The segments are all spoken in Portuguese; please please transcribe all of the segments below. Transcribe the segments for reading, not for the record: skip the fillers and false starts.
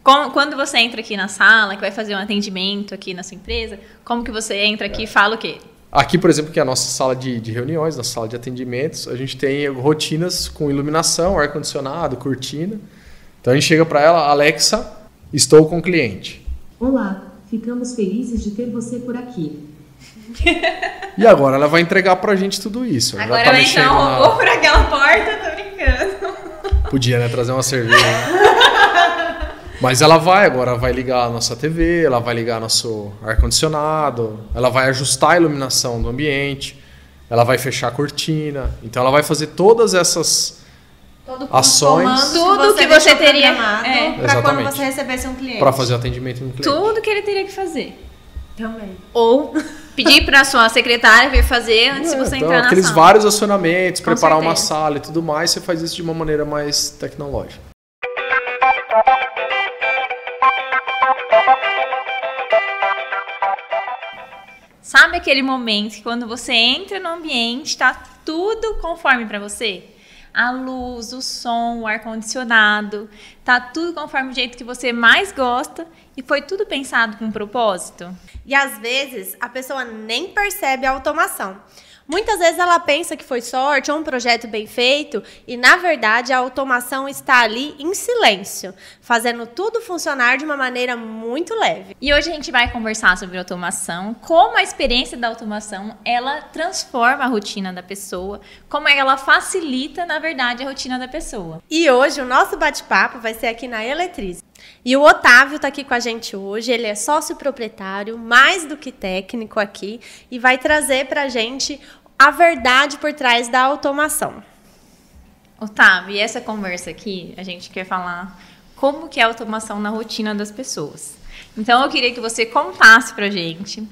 Quando você entra aqui na sala, que vai fazer um atendimento aqui na sua empresa, como que você entra aqui e fala o quê? Aqui, por exemplo, que é a nossa sala de reuniões, nossa sala de atendimentos, a gente tem rotinas com iluminação, ar-condicionado, cortina. Então a gente chega para ela, Alexa, estou com o cliente. Olá, ficamos felizes de ter você por aqui. E agora ela vai entregar pra gente tudo isso. Agora ela entrar um robô por aquela porta, tô brincando. Podia, né? Trazer uma cerveja. Mas ela agora vai ligar a nossa TV, ela vai ligar nosso ar-condicionado, ela vai ajustar a iluminação do ambiente, ela vai fechar a cortina. Então ela vai fazer todas essas ações. Tudo que você teria para quando você recebesse um cliente. Para fazer o atendimento no cliente. Tudo que ele teria que fazer. Também. Ou pedir para sua secretária vir fazer antes de você entrar na aqueles sala. vários acionamentos, Com preparar certeza. uma sala e tudo mais, você faz isso de uma maneira mais tecnológica. Sabe aquele momento que quando você entra no ambiente, está tudo conforme para você? A luz, o som, o ar-condicionado, tá tudo conforme o jeito que você mais gosta e foi tudo pensado com um propósito? E às vezes a pessoa nem percebe a automação. Muitas vezes ela pensa que foi sorte ou um projeto bem feito e, na verdade, a automação está ali em silêncio, fazendo tudo funcionar de uma maneira muito leve. E hoje a gente vai conversar sobre automação, como a experiência da automação, ela transforma a rotina da pessoa, como ela facilita, na verdade, a rotina da pessoa. E hoje o nosso bate-papo vai ser aqui na Eletrize. E o Otávio está aqui com a gente hoje, ele é sócio proprietário, mais do que técnico aqui, e vai trazer para a gente a verdade por trás da automação. Otávio, e essa conversa aqui, a gente quer falar como que é a automação na rotina das pessoas. Então, eu queria que você contasse pra gente,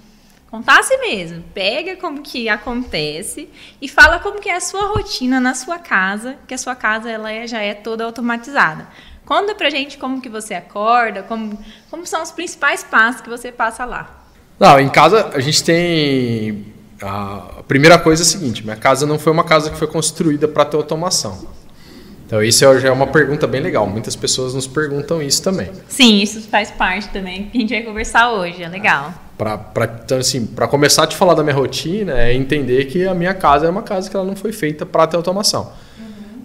contasse mesmo, pega como que acontece e fala como que é a sua rotina na sua casa, que a sua casa já é toda automatizada. Conta pra gente como que você acorda, como são os principais passos que você passa lá. Não, em casa a gente tem... A primeira coisa é a seguinte, minha casa não foi uma casa que foi construída para ter automação. Então isso já é uma pergunta bem legal, muitas pessoas nos perguntam isso também. Sim, isso faz parte também, que a gente vai conversar hoje, é legal. Então, assim, para começar a te falar da minha rotina, é entender que a minha casa é uma casa que ela não foi feita para ter automação.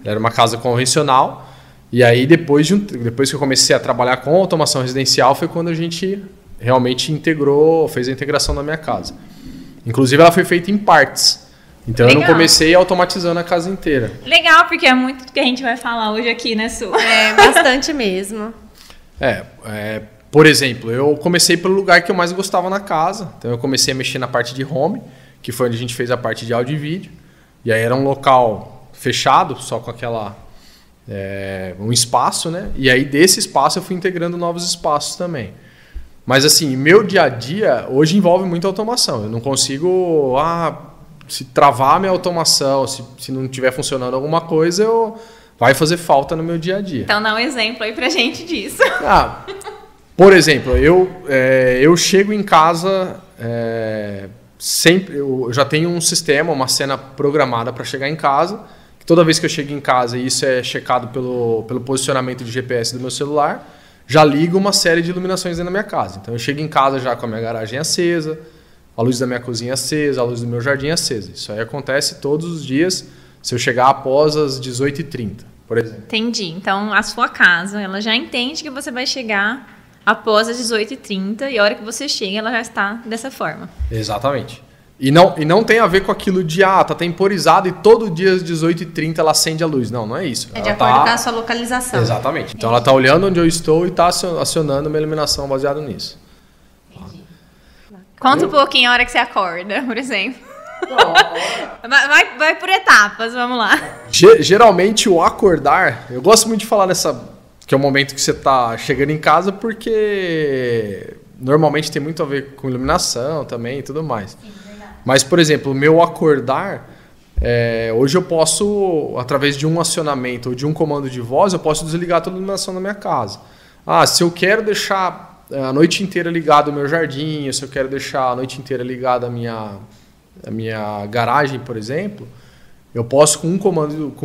Ela era uma casa convencional. E aí, depois que eu comecei a trabalhar com automação residencial, foi quando a gente realmente fez a integração na minha casa. Inclusive, ela foi feita em partes. Então, legal. Eu não comecei automatizando a casa inteira. Legal, porque é muito do que a gente vai falar hoje aqui, né, Su? É, bastante mesmo. Por exemplo, eu comecei pelo lugar que eu mais gostava na casa. Então, eu comecei a mexer na parte de home, que foi onde a gente fez a parte de áudio e vídeo. E aí, era um local fechado, só com um espaço, né? E aí desse espaço eu fui integrando novos espaços também. Mas assim, meu dia a dia hoje envolve muita automação. Eu não consigo, se travar a minha automação, se não estiver funcionando alguma coisa, vai fazer falta no meu dia a dia. Então dá um exemplo aí pra gente disso. Por exemplo, eu chego em casa sempre, eu já tenho um sistema, uma cena programada para chegar em casa. Toda vez que eu chego em casa, e isso é checado pelo posicionamento de GPS do meu celular, já ligo uma série de iluminações dentro da minha casa. Então eu chego em casa já com a minha garagem acesa, a luz da minha cozinha acesa, a luz do meu jardim acesa. Isso aí acontece todos os dias, se eu chegar após as 18h30, por exemplo. Entendi. Então a sua casa, ela já entende que você vai chegar após as 18h30 e a hora que você chega, ela já está dessa forma. Exatamente. E não tem a ver com aquilo de, tá temporizado e todo dia às 18h30 ela acende a luz. Não é isso. É de acordo com a sua localização. Exatamente. Então ela está olhando onde eu estou e está acionando uma iluminação baseada nisso. Entendi. Conta um pouquinho a hora que você acorda, por exemplo. Vai por etapas, vamos lá. Geralmente o acordar, eu gosto muito de falar que é o momento que você está chegando em casa, porque normalmente tem muito a ver com iluminação também e tudo mais. Sim. Mas, por exemplo, o meu acordar, hoje eu posso, através de um acionamento ou de um comando de voz, eu posso desligar toda a iluminação da minha casa. Se eu quero deixar a noite inteira ligado o meu jardim, se eu quero deixar a noite inteira ligada a minha garagem, por exemplo, eu posso com um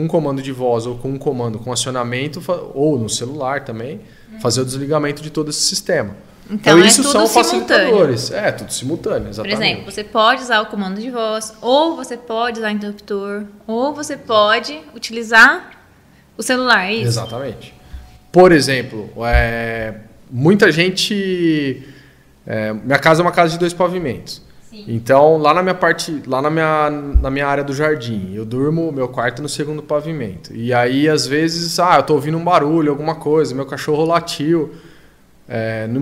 comando de voz ou com um comando com acionamento, ou no celular também, fazer o desligamento de todo esse sistema. Então isso tudo são simultâneo. facilitadores. É, tudo simultâneo, Por exatamente. exemplo, você pode usar o comando de voz, ou você pode usar interruptor, ou você pode utilizar o celular, é isso? Exatamente. Por exemplo, muita gente... minha casa é uma casa de 2 pavimentos. Sim. Então, lá na minha área do jardim, eu durmo meu quarto no 2º pavimento. E aí, às vezes, eu tô ouvindo um barulho, alguma coisa, meu cachorro latiu.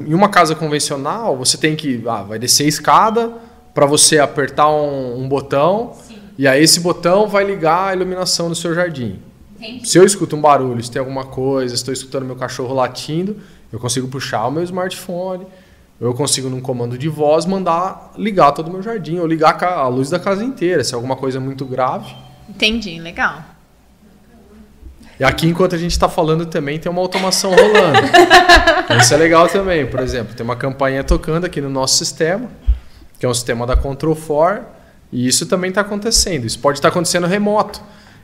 Em uma casa convencional, você tem que... vai descer a escada para você apertar um botão. Sim. E aí esse botão vai ligar a iluminação do seu jardim. Entendi. Se eu escuto um barulho, se tem alguma coisa, estou escutando meu cachorro latindo, eu consigo puxar o meu smartphone, eu consigo, num comando de voz, mandar ligar todo o meu jardim, ou ligar a luz da casa inteira, se é alguma coisa muito grave. Entendi, legal. E aqui, enquanto a gente está falando, também tem uma automação rolando. Isso é legal também. Por exemplo, tem uma campainha tocando aqui no nosso sistema, que é um sistema da Control4, e isso também está acontecendo. Isso pode estar acontecendo remoto.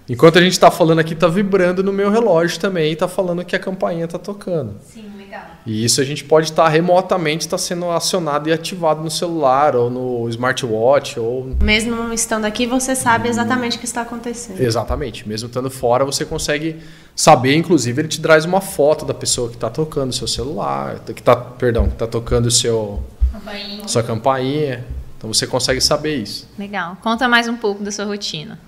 Enquanto a gente está falando aqui, está vibrando no meu relógio também, e está falando que a campainha está tocando. Sim, legal. E isso a gente pode estar remotamente sendo acionado e ativado no celular, ou no smartwatch, ou... Mesmo estando aqui, você sabe exatamente o que está acontecendo. Exatamente. Mesmo estando fora, você consegue saber, inclusive, ele te traz uma foto da pessoa que está tocando o seu celular, que está tocando o sua campainha. Então você consegue saber isso. Legal. Conta mais um pouco da sua rotina.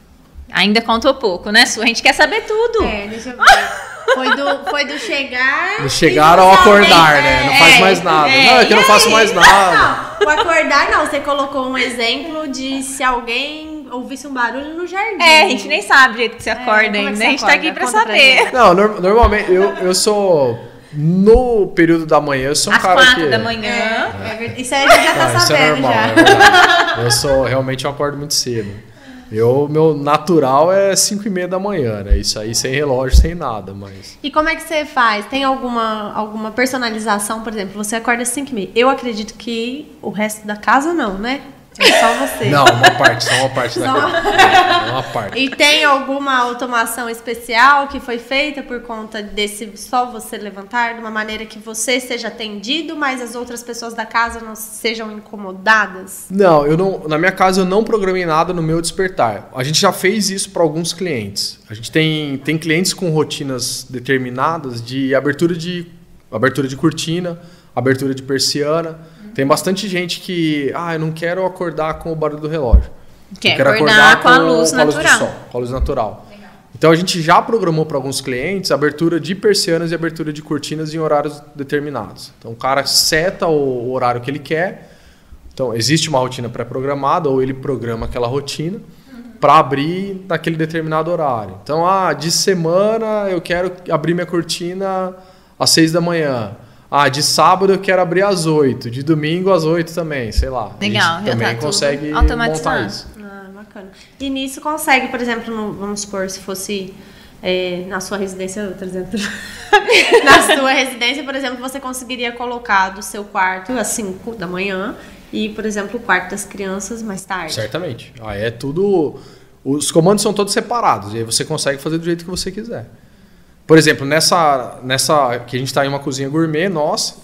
Ainda contou pouco, né, Su? A gente quer saber tudo. Deixa eu ver. Foi do chegar... Do chegar ao acordar, né? Não faz mais nada. Não, é que eu não faço mais nada. Não, o acordar não. Você colocou um exemplo de se alguém ouvisse um barulho no jardim. A gente nem sabe o jeito que você acorda como é que ainda. você A gente tá acorda? aqui pra Conta pra saber. gente. Não, normalmente, eu sou... No período da manhã, eu sou um Às cara 4 que... da manhã. Isso aí a gente já tá Isso é sabendo normal, já. é verdade. Realmente eu acordo muito cedo. Meu natural é 5:30 da manhã, né? Isso aí sem relógio, sem nada, mas... E como é que você faz? Tem alguma personalização, por exemplo, você acorda às 5:30. Eu acredito que o resto da casa não, né? É só você. Não, só uma parte da casa. Uma parte. E tem alguma automação especial que foi feita por conta desse só você levantar, de uma maneira que você seja atendido, mas as outras pessoas da casa não sejam incomodadas? Não, na minha casa eu não programei nada no meu despertar. A gente já fez isso para alguns clientes. A gente tem clientes com rotinas determinadas de abertura de cortina, abertura de persiana. Tem bastante gente que, eu não quero acordar com o barulho do relógio. Quer eu quero acordar com a luz natural. Do sol, com a luz natural. Legal. Então a gente já programou para alguns clientes abertura de persianas e abertura de cortinas em horários determinados. Então o cara seta o horário que ele quer. Então existe uma rotina pré-programada ou ele programa aquela rotina para abrir naquele determinado horário. Então, de semana eu quero abrir minha cortina às 6 da manhã. De sábado eu quero abrir às 8, de domingo às 8 também, sei lá. Legal, a gente também tudo consegue automatizado. montar isso. Bacana. E nisso consegue, por exemplo, vamos supor, se fosse na sua residência, na sua residência, por exemplo, você conseguiria colocar do seu quarto às 5 da manhã e, por exemplo, o quarto das crianças mais tarde. Certamente. É tudo... Os comandos são todos separados, e aí você consegue fazer do jeito que você quiser. Por exemplo, nessa que a gente está em uma cozinha gourmet,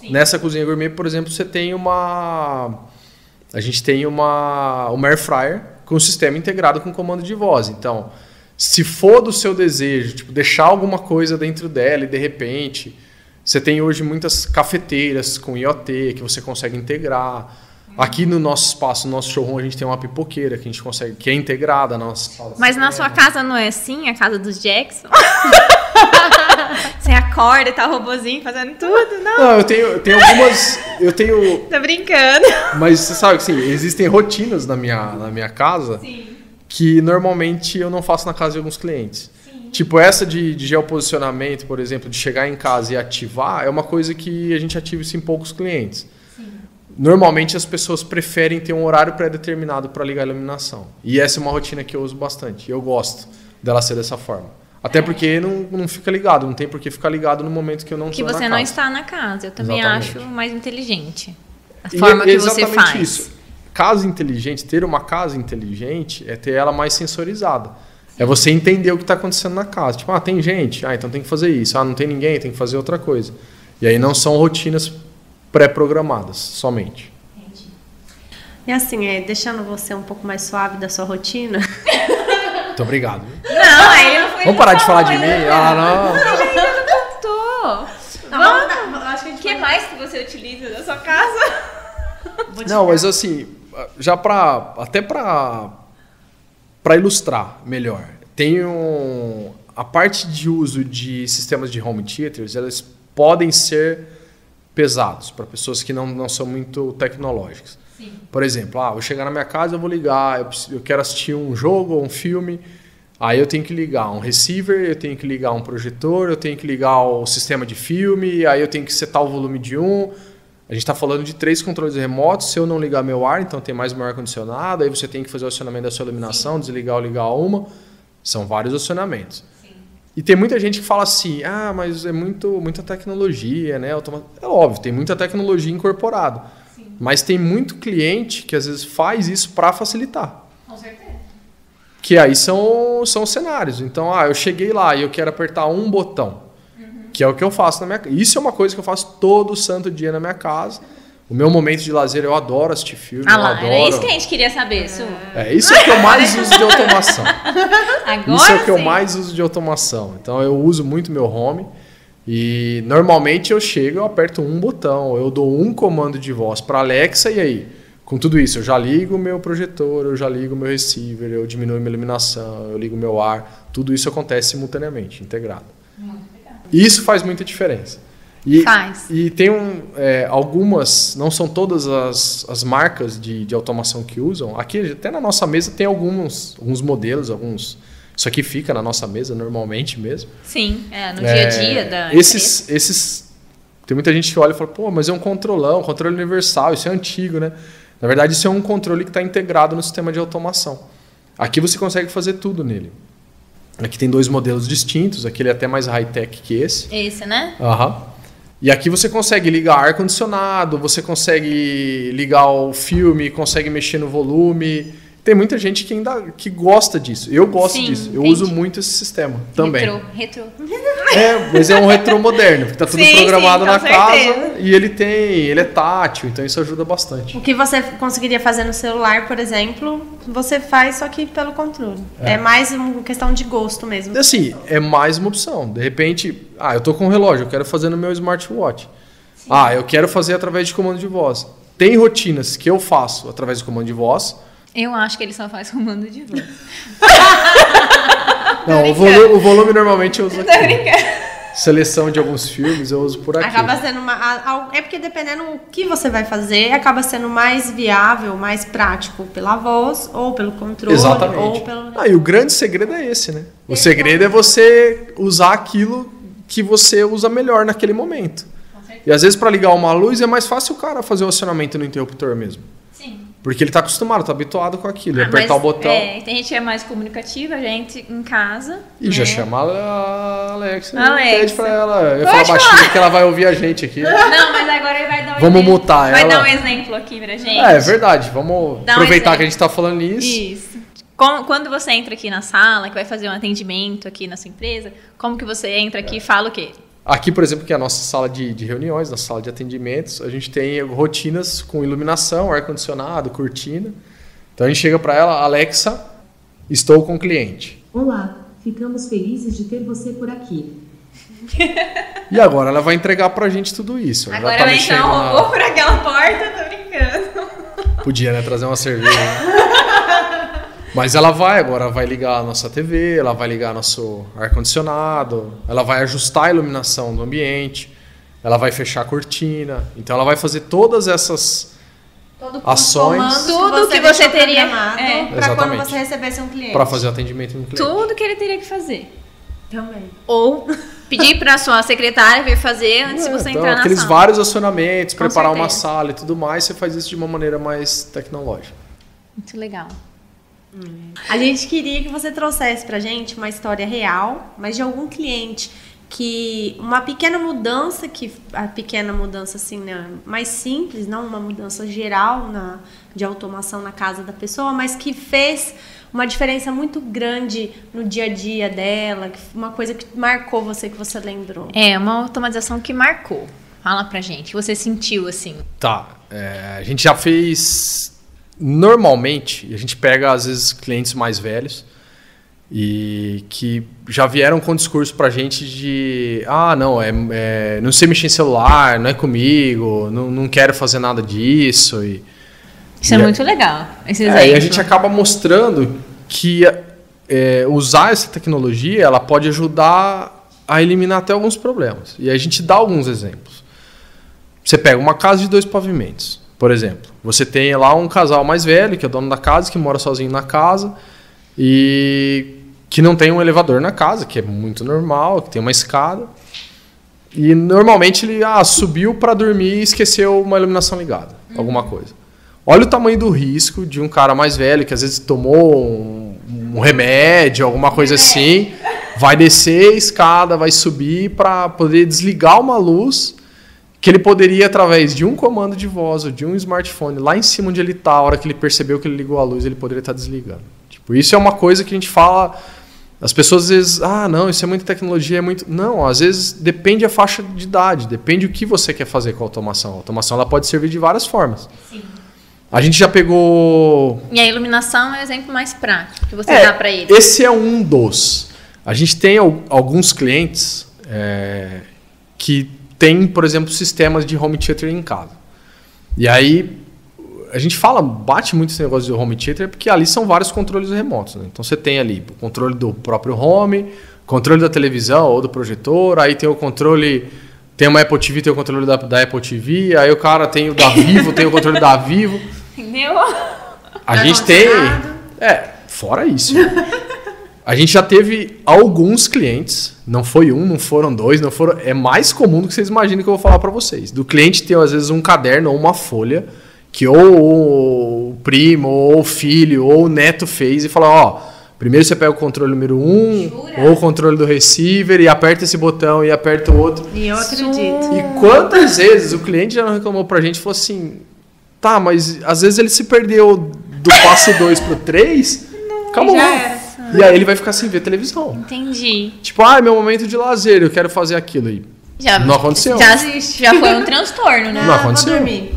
nessa cozinha gourmet, por exemplo, você tem a gente tem uma air fryer com um sistema integrado com comando de voz. Então, se for do seu desejo, deixar alguma coisa dentro dela e de repente, você tem hoje muitas cafeteiras com IoT que você consegue integrar. Aqui no nosso espaço, no nosso showroom, a gente tem uma pipoqueira que a gente consegue, que é integrada na nossa sala. Mas na sua casa não é assim? A casa dos Jackson? Você acorda e tá o robozinho fazendo tudo? Não, eu tenho algumas... Tô brincando. Mas você sabe que sim, existem rotinas na minha casa. Sim. Que normalmente eu não faço na casa de alguns clientes. Sim. Tipo essa de geoposicionamento, por exemplo, de chegar em casa e ativar, é uma coisa que a gente ativa isso em poucos clientes. Normalmente as pessoas preferem ter um horário pré-determinado para ligar a iluminação. E essa é uma rotina que eu uso bastante. Eu gosto dela ser dessa forma. Até porque não fica ligado, não tem por que ficar ligado no momento que eu não estou na casa. Que você não está na casa. Eu também acho mais inteligente. A E forma que você faz. Isso. Casa inteligente, ter uma casa inteligente é ter ela mais sensorizada. É você entender o que está acontecendo na casa. Tipo, tem gente? Então tem que fazer isso. Não tem ninguém, tem que fazer outra coisa. E aí não são rotinas pré-programadas somente. E assim, deixando você um pouco mais suave da sua rotina. Muito obrigado. Não, aí ele não foi. Vamos parar de falar de mim? Ah, não. Ele ainda não contou. Não, acho que a O gente que mais que você utiliza na sua casa? Não, mas assim, já até para ilustrar melhor, tem a parte de uso de sistemas de home theaters, elas podem ser pesados para pessoas que não são muito tecnológicas. Sim. Por exemplo, vou chegar na minha casa, eu vou ligar, eu quero assistir um jogo ou um filme, aí eu tenho que ligar um receiver, eu tenho que ligar um projetor, eu tenho que ligar o sistema de filme, aí eu tenho que setar o volume de um. A gente está falando de 3 controles remotos. Se eu não ligar meu ar, então tem mais meu ar-condicionado, aí você tem que fazer o acionamento da sua iluminação, Sim. desligar ou ligar uma. São vários acionamentos. Sim. E tem muita gente que fala assim, mas é muita tecnologia, né? É óbvio, tem muita tecnologia incorporada. Sim. Mas tem muito cliente que às vezes faz isso para facilitar. Com certeza. Que aí são os cenários. Então, eu cheguei lá e eu quero apertar um botão. Que é o que eu faço na minha casa. Isso é uma coisa que eu faço todo santo dia na minha casa. O meu momento de lazer, eu adoro assistir filme. Eu adoro. Era isso que a gente queria saber, Su. Isso é o que eu mais uso de automação. Agora isso é o que eu sim. mais uso de automação. Então eu uso muito meu home. E normalmente eu chego, eu aperto um botão. Eu dou um comando de voz para Alexa e aí, com tudo isso, eu já ligo o meu projetor, eu já ligo o meu receiver, eu diminuo minha iluminação, eu ligo o meu ar. Tudo isso acontece simultaneamente, integrado. E isso faz muita diferença. E tem algumas, não são todas as marcas de automação que usam. Aqui, até na nossa mesa, tem alguns modelos, Isso aqui fica na nossa mesa normalmente mesmo. Sim, no dia a dia da esses tem muita gente que olha e fala, mas é um controlão, controle universal, isso é antigo, né? Na verdade, isso é um controle que está integrado no sistema de automação. Aqui você consegue fazer tudo nele. Aqui tem 2 modelos distintos, aquele é até mais high-tech que esse. Esse, né? E aqui você consegue ligar ar-condicionado, você consegue ligar o filme, consegue mexer no volume. Tem muita gente que gosta disso. Eu gosto disso. Eu uso muito esse sistema também. Retro. Mas é um retrô moderno, porque está tudo programado na certeza. casa e ele é tátil, então isso ajuda bastante. O que você conseguiria fazer no celular, por exemplo, você faz só que pelo controle. É mais uma questão de gosto mesmo. Assim, é mais uma opção. De repente, eu tô com um relógio, eu quero fazer no meu smartwatch. Sim. Eu quero fazer através de comando de voz. Tem rotinas que eu faço através do comando de voz. Eu acho que ele só faz comando de voz. Não, o volume normalmente eu uso aqui. Seleção de alguns filmes eu uso por aqui. Acaba sendo é porque dependendo do que você vai fazer, acaba sendo mais viável, mais prático pela voz ou pelo controle. Exatamente. Ou pelo... E o grande segredo é esse, né? O segredo é você usar aquilo que você usa melhor naquele momento. E às vezes para ligar uma luz é mais fácil o cara fazer o acionamento no interruptor mesmo. Sim. Porque ele está acostumado, está habituado com aquilo. Apertar o botão. Tem gente que é mais comunicativa, a gente em casa. E já chama a Alexa. Pede pra ela. Eu ia falar baixinho porque ela vai ouvir a gente aqui. Não, mas agora ele vai dar Vamos mutar ela. Vai dar um exemplo aqui pra gente. É verdade. Vamos aproveitar que a gente está falando nisso. Isso. Quando você entra aqui na sala, que vai fazer um atendimento aqui na sua empresa, como que você entra aqui e fala o quê? Aqui, por exemplo, que é a nossa sala de reuniões, nossa sala de atendimentos, a gente tem rotinas com iluminação, ar-condicionado, cortina. Então a gente chega para ela, Alexa, estou com o cliente. Olá, ficamos felizes de ter você por aqui. E agora ela vai entregar pra gente tudo isso. Agora já tá ela entrar um robô por aquela porta, tô brincando. Podia, né? Trazer uma cerveja. Mas ela vai ligar a nossa TV, ela vai ligar nosso ar-condicionado, ela vai ajustar a iluminação do ambiente, ela vai fechar a cortina. Então ela vai fazer todas essas ações. Tudo que você teria para quando Exatamente. você recebesse um cliente. Para fazer o atendimento no cliente. Tudo que ele teria que fazer. Também. Ou pedir para sua secretária vir fazer antes de você entrar na aqueles sala. vários acionamentos, Com preparar certeza. uma sala e tudo mais, você faz isso de uma maneira mais tecnológica. Muito legal. A gente queria que você trouxesse pra gente uma história real, mas de algum cliente que uma pequena mudança, assim, né, mais simples, não uma mudança geral de automação na casa da pessoa, mas que fez uma diferença muito grande no dia a dia dela, uma coisa que marcou você, que você lembrou. É uma automatização que marcou. Fala pra gente. O que você sentiu assim? Tá. A gente já fez... Normalmente, a gente pega, às vezes, clientes mais velhos e que já vieram com discurso pra gente de não, não sei mexer em celular, não é comigo, não quero fazer nada disso. Isso é muito legal, esse exemplo. E a gente acaba mostrando que usar essa tecnologia ela pode ajudar a eliminar até alguns problemas. E a gente dá alguns exemplos. Você pega uma casa de 2 pavimentos, por exemplo. Você tem lá um casal mais velho, que é dono da casa, que mora sozinho na casa e que não tem um elevador na casa, que é muito normal, que tem uma escada. E normalmente ele subiu para dormir e esqueceu uma iluminação ligada, alguma coisa. Olha o tamanho do risco de um cara mais velho que às vezes tomou um remédio, alguma coisa assim, vai descer a escada, vai subir para poder desligar uma luz que ele poderia, através de um comando de voz ou de um smartphone, lá em cima onde ele está, a hora que ele percebeu que ele ligou a luz, ele poderia estar desligando. Tipo, isso é uma coisa que a gente fala... As pessoas às vezes, não, isso é muita tecnologia, é muito... Não, às vezes depende da faixa de idade, depende o que você quer fazer com a automação. A automação ela pode servir de várias formas. Sim. A gente já pegou... E a iluminação é o exemplo mais prático que você dá para ele. Esse é um dos. A gente tem alguns clientes que tem, por exemplo, sistemas de home theater em casa. E aí, a gente bate muito esse negócio de home theater, porque ali são vários controles remotos. Né? Então, você tem ali o controle do próprio home, controle da televisão ou do projetor, aí tem o controle... Tem uma Apple TV, tem o controle da Apple TV, aí o cara tem o da Vivo, tem o controle da Vivo. Entendeu? A gente tem... fora isso. A gente já teve alguns clientes, não foi um, não foram 2, não foram... É mais comum do que vocês imaginam que eu vou falar para vocês. Do cliente ter, às vezes, um caderno ou uma folha que ou o primo, ou o filho, ou o neto fez e fala, primeiro você pega o controle número 1, ou o controle do receiver, e aperta esse botão e aperta o outro. E eu acredito. E quantas vezes o cliente já não reclamou pra gente e falou assim, tá, mas às vezes ele se perdeu do passo 2 pro 3, acabou. Já era. E aí ele vai ficar sem ver televisão. Entendi. Tipo, é meu momento de lazer, eu quero fazer aquilo aí. Não aconteceu. Já foi um transtorno, né? Não aconteceu. Vou dormir.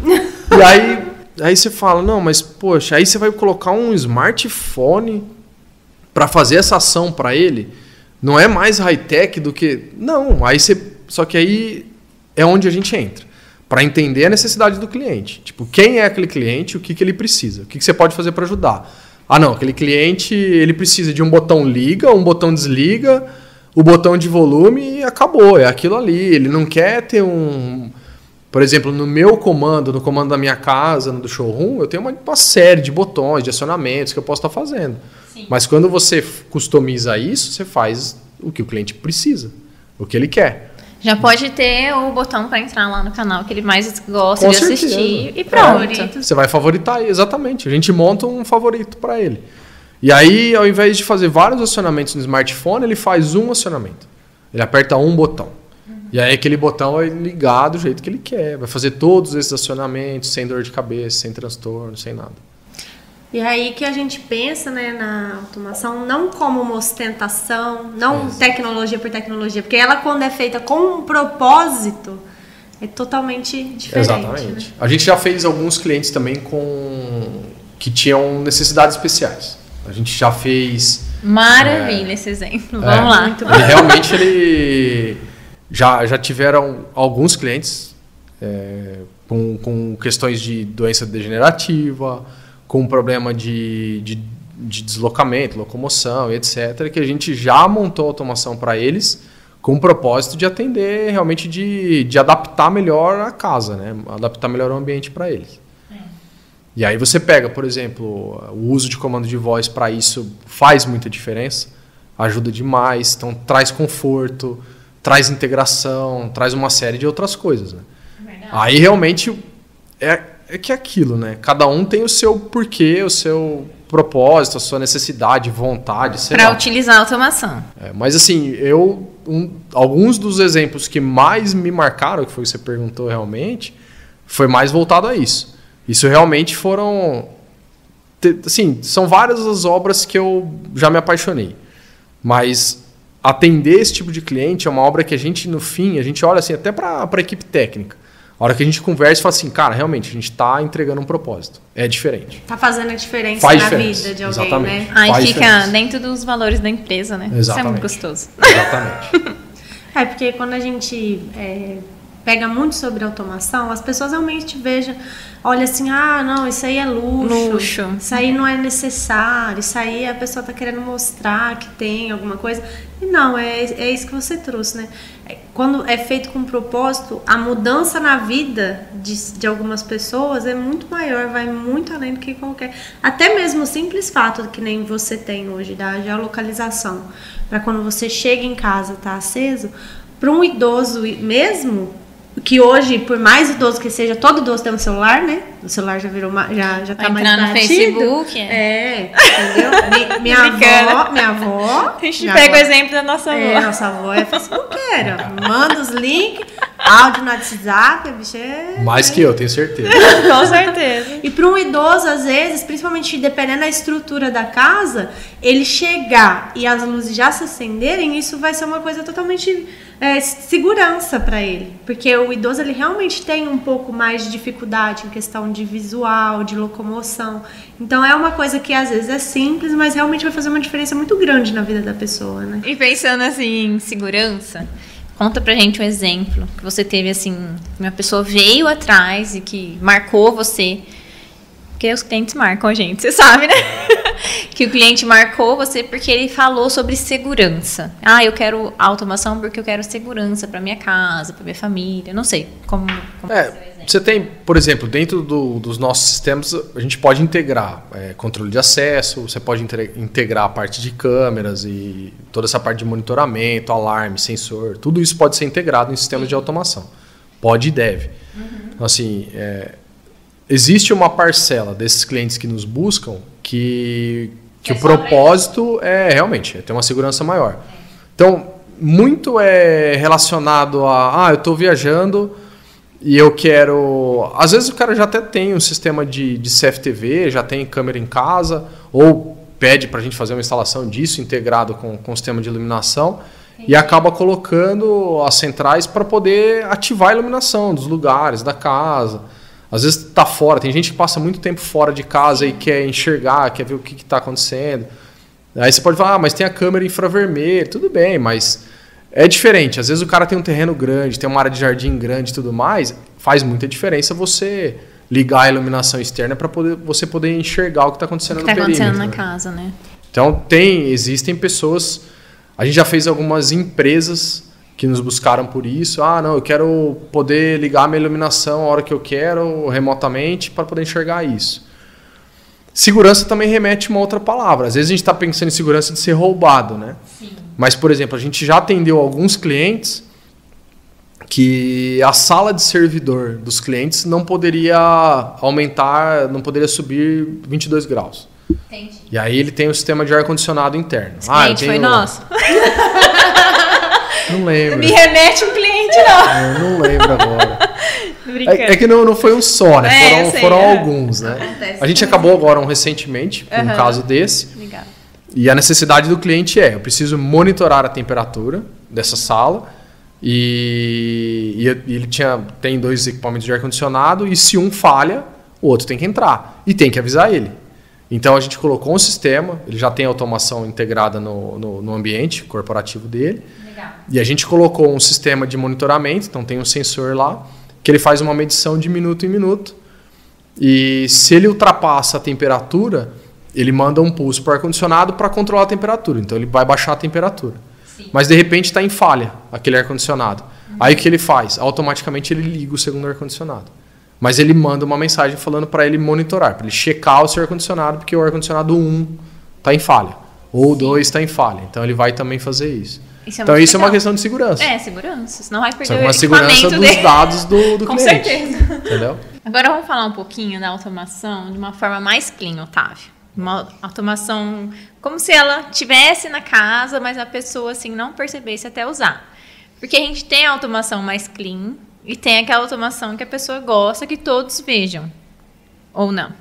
E aí você fala, não, mas poxa, aí você vai colocar um smartphone para fazer essa ação para ele, não é mais high-tech do que... Não, aí você... Só que aí é onde a gente entra. Para entender a necessidade do cliente. Tipo, quem é aquele cliente, o que ele precisa? O que você pode fazer para ajudar? Não, aquele cliente, ele precisa de um botão liga, um botão desliga, o botão de volume e acabou, é aquilo ali. Ele não quer ter um... Por exemplo, no meu comando, no comando da minha casa, no do showroom, eu tenho uma série de botões, de acionamentos que eu posso estar fazendo. Sim. Mas quando você customiza isso, você faz o que o cliente precisa, o que ele quer. Já pode ter o botão para entrar lá no canal que ele mais gosta Com de certeza. assistir e pronto. Você vai favoritar, exatamente. A gente monta um favorito para ele. E aí, ao invés de fazer vários acionamentos no smartphone, ele faz um acionamento. Ele aperta um botão. E aí aquele botão vai ligar do jeito que ele quer. Vai fazer todos esses acionamentos sem dor de cabeça, sem transtorno, sem nada. E aí que a gente pensa, né, na automação não como uma ostentação, não tecnologia por tecnologia, porque ela, quando é feita com um propósito, é totalmente diferente. Exatamente. Né? A gente já fez alguns clientes também que tinham necessidades especiais. A gente já fez... Maravilha esse exemplo. Vamos lá. Muito bom. Realmente já tiveram alguns clientes com questões de doença degenerativa, com problema de deslocamento, locomoção, etc., que a gente já montou automação para eles com o propósito de atender, realmente de adaptar melhor a casa, né? Adaptar melhor o ambiente para eles. E aí você pega, por exemplo, o uso de comando de voz para isso faz muita diferença, ajuda demais, então traz conforto, traz integração, traz uma série de outras coisas. Né? Aí realmente é que é aquilo, né? Cada um tem o seu porquê, o seu propósito, a sua necessidade, vontade, sei lá. Para utilizar a automação. Mas assim, alguns dos exemplos que mais me marcaram, que foi o que você perguntou realmente, foi mais voltado a isso. Isso realmente foram... Assim, são várias as obras que eu já me apaixonei. Mas atender esse tipo de cliente é uma obra que a gente, no fim, a gente olha assim, até para a equipe técnica. A hora que a gente conversa e fala assim, cara, realmente, a gente está entregando um propósito. É diferente. Tá fazendo a diferença Faz na diferença. vida de alguém, Exatamente. né? Aí Faz fica diferença. dentro dos valores da empresa, né? Isso é muito gostoso. Exatamente. Porque quando a gente pega muito sobre automação, as pessoas realmente olha assim, não, isso aí é luxo. Isso aí não é necessário, isso aí a pessoa tá querendo mostrar que tem alguma coisa. E não, é isso que você trouxe, né? Quando é feito com propósito, a mudança na vida de algumas pessoas é muito maior, vai muito além do que qualquer... Até mesmo o simples fato que nem você tem hoje, da geolocalização, para quando você chega em casa, tá aceso, para um idoso mesmo... Que hoje, por mais idoso que seja, todo idoso tem um celular, né? O celular já virou já tá mais entrar no batido. Facebook. Entendeu? Minha avó. A gente pega o exemplo da nossa avó. Nossa avó é facebookeira. Manda os links, áudio no WhatsApp, a bicha Mais que eu, tenho certeza. Com certeza. E para um idoso, às vezes, principalmente dependendo da estrutura da casa, ele chegar e as luzes já se acenderem, isso vai ser uma coisa totalmente segurança para ele. Porque o idoso, ele realmente tem um pouco mais de dificuldade em questão de visual, de locomoção. Então é uma coisa que às vezes é simples, mas realmente vai fazer uma diferença muito grande na vida da pessoa, né? E pensando assim em segurança, conta pra gente um exemplo que você teve assim, uma pessoa veio atrás e que marcou você. Porque os clientes marcam a gente, você sabe, né? Que o cliente marcou você porque ele falou sobre segurança. Eu quero automação porque eu quero segurança para minha casa, para minha família. Não sei como você tem, por exemplo, dentro dos nossos sistemas, a gente pode integrar controle de acesso, você pode integrar a parte de câmeras e toda essa parte de monitoramento, alarme, sensor, tudo isso pode ser integrado em sistemas de automação. Pode e deve. Então, assim, existe uma parcela desses clientes que nos buscam que o propósito realmente ter uma segurança maior. Então, muito é relacionado a eu estou viajando e eu quero... Às vezes o cara já até tem um sistema de CFTV, já tem câmera em casa, ou pede para a gente fazer uma instalação disso integrado com o sistema de iluminação. E acaba colocando as centrais para poder ativar a iluminação dos lugares, da casa. Às vezes está fora, tem gente que passa muito tempo fora de casa e quer enxergar, quer ver o que está acontecendo. Aí você pode falar, mas tem a câmera infravermelho, tudo bem, mas é diferente. Às vezes o cara tem um terreno grande, tem uma área de jardim grande e tudo mais, faz muita diferença você ligar a iluminação externa para você poder enxergar o que está acontecendo no perímetro. O que está acontecendo na casa, né? Então existem pessoas, a gente já fez algumas empresas que nos buscaram por isso. Não, eu quero poder ligar a minha iluminação a hora que eu quero, remotamente, para poder enxergar isso. Segurança também remete a uma outra palavra. Às vezes a gente está pensando em segurança de ser roubado, né? Sim. Mas, por exemplo, a gente já atendeu alguns clientes que a sala de servidor dos clientes não poderia aumentar, não poderia subir 22 graus. Entendi. E aí ele tem um sistema de ar-condicionado interno. Esse cliente foi nosso? Não lembro. Me remete um cliente, não. Eu não lembro agora. É que não foi um só, né? Foram alguns, né? Acontece. A gente acabou agora recentemente com um caso desse. Legal. E a necessidade do cliente eu preciso monitorar a temperatura dessa sala e ele tem 2 equipamentos de ar-condicionado e se um falha, o outro tem que entrar e tem que avisar ele. Então a gente colocou um sistema, ele já tem automação integrada no ambiente corporativo dele. Legal. E a gente colocou um sistema de monitoramento, então tem um sensor lá, que ele faz uma medição de minuto em minuto. E se ele ultrapassa a temperatura, ele manda um pulso para o ar-condicionado para controlar a temperatura. Então ele vai baixar a temperatura. Sim. Mas de repente está em falha aquele ar-condicionado. Aí o que ele faz? Automaticamente ele liga o segundo ar-condicionado. Mas ele manda uma mensagem falando para ele monitorar, para ele checar o seu ar-condicionado, porque o ar-condicionado 1 está em falha, ou 2 está em falha. Então ele vai também fazer isso. Então isso é uma questão de segurança. Segurança. Senão vai perder o equipamento segurança dos dados do cliente. Com certeza. Entendeu? Agora vamos falar um pouquinho da automação de uma forma mais clean, Otávio. Uma automação como se ela estivesse na casa, mas a pessoa assim não percebesse até usar. Porque a gente tem a automação mais clean, e tem aquela automação que a pessoa gosta que todos vejam. Ou não?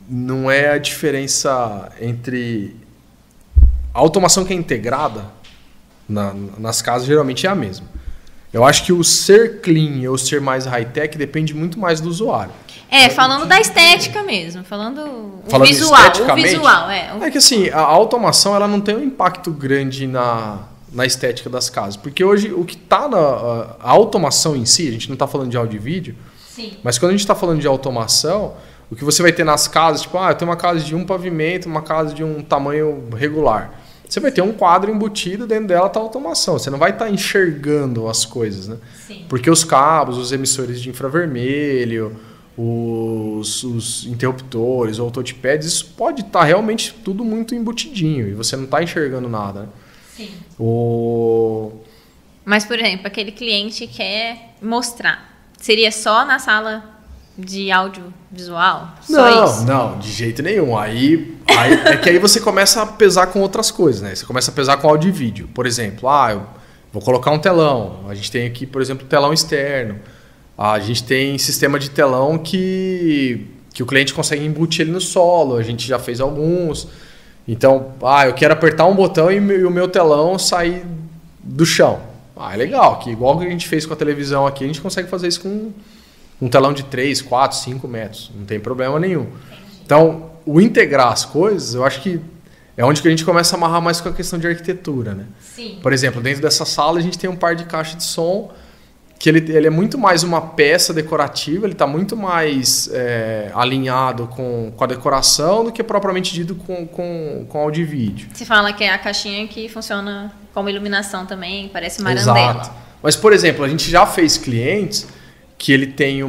Não é a diferença entre... A automação que é integrada nas casas geralmente é a mesma. Eu acho que o ser clean ou ser mais high-tech depende muito mais do usuário. Falando da estética mesmo, falando esteticamente, o visual, É que assim, a automação ela não tem um impacto grande na estética das casas. Porque hoje o que está a automação em si, a gente não está falando de áudio e vídeo, sim, mas quando a gente está falando de automação, o que você vai ter nas casas, tipo, eu tenho uma casa de um pavimento, uma casa de um tamanho regular. Você vai ter um quadro embutido, dentro dela está a automação. Você não vai estar enxergando as coisas, né? sim, Porque os cabos, os emissores de infravermelho, os interruptores ou touchpads, isso pode estar realmente tudo muito embutidinho e você não está enxergando nada, né? sim. Mas, por exemplo, aquele cliente quer mostrar, seria só na sala de audiovisual? Só isso? Não, de jeito nenhum. Aí é que aí você começa a pesar com outras coisas, né? Você começa a pesar com áudio e vídeo. Por exemplo, eu vou colocar um telão. A gente tem aqui, por exemplo, telão externo. A gente tem sistema de telão que o cliente consegue embutir ele no solo. A gente já fez alguns. Então, eu quero apertar um botão e o meu telão sair do chão. É legal. Que igual que a gente fez com a televisão aqui, a gente consegue fazer isso com um telão de 3, 4, 5 metros. Não tem problema nenhum. Então, o integrar as coisas, eu acho que é onde que a gente começa a amarrar mais com a questão de arquitetura, né? Sim. Por exemplo, dentro dessa sala a gente tem um par de caixa de som que ele é muito mais uma peça decorativa, ele está muito mais alinhado com a decoração do que propriamente dito com áudio e vídeo. Você fala que é a caixinha que funciona como iluminação também, parece uma arandela. Exato. Mas, por exemplo, a gente já fez clientes que ele tem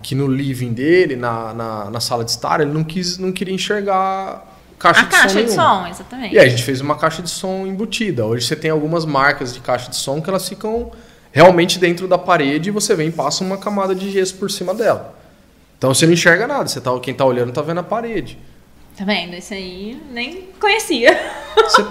que no living dele, na sala de estar, ele não queria enxergar caixa de som. A caixa de som, exatamente. E aí a gente fez uma caixa de som embutida. Hoje você tem algumas marcas de caixa de som que elas ficam realmente dentro da parede e você vem e passa uma camada de gesso por cima dela. Então você não enxerga nada, quem está olhando está vendo a parede. Tá vendo? Isso aí nem conhecia. Você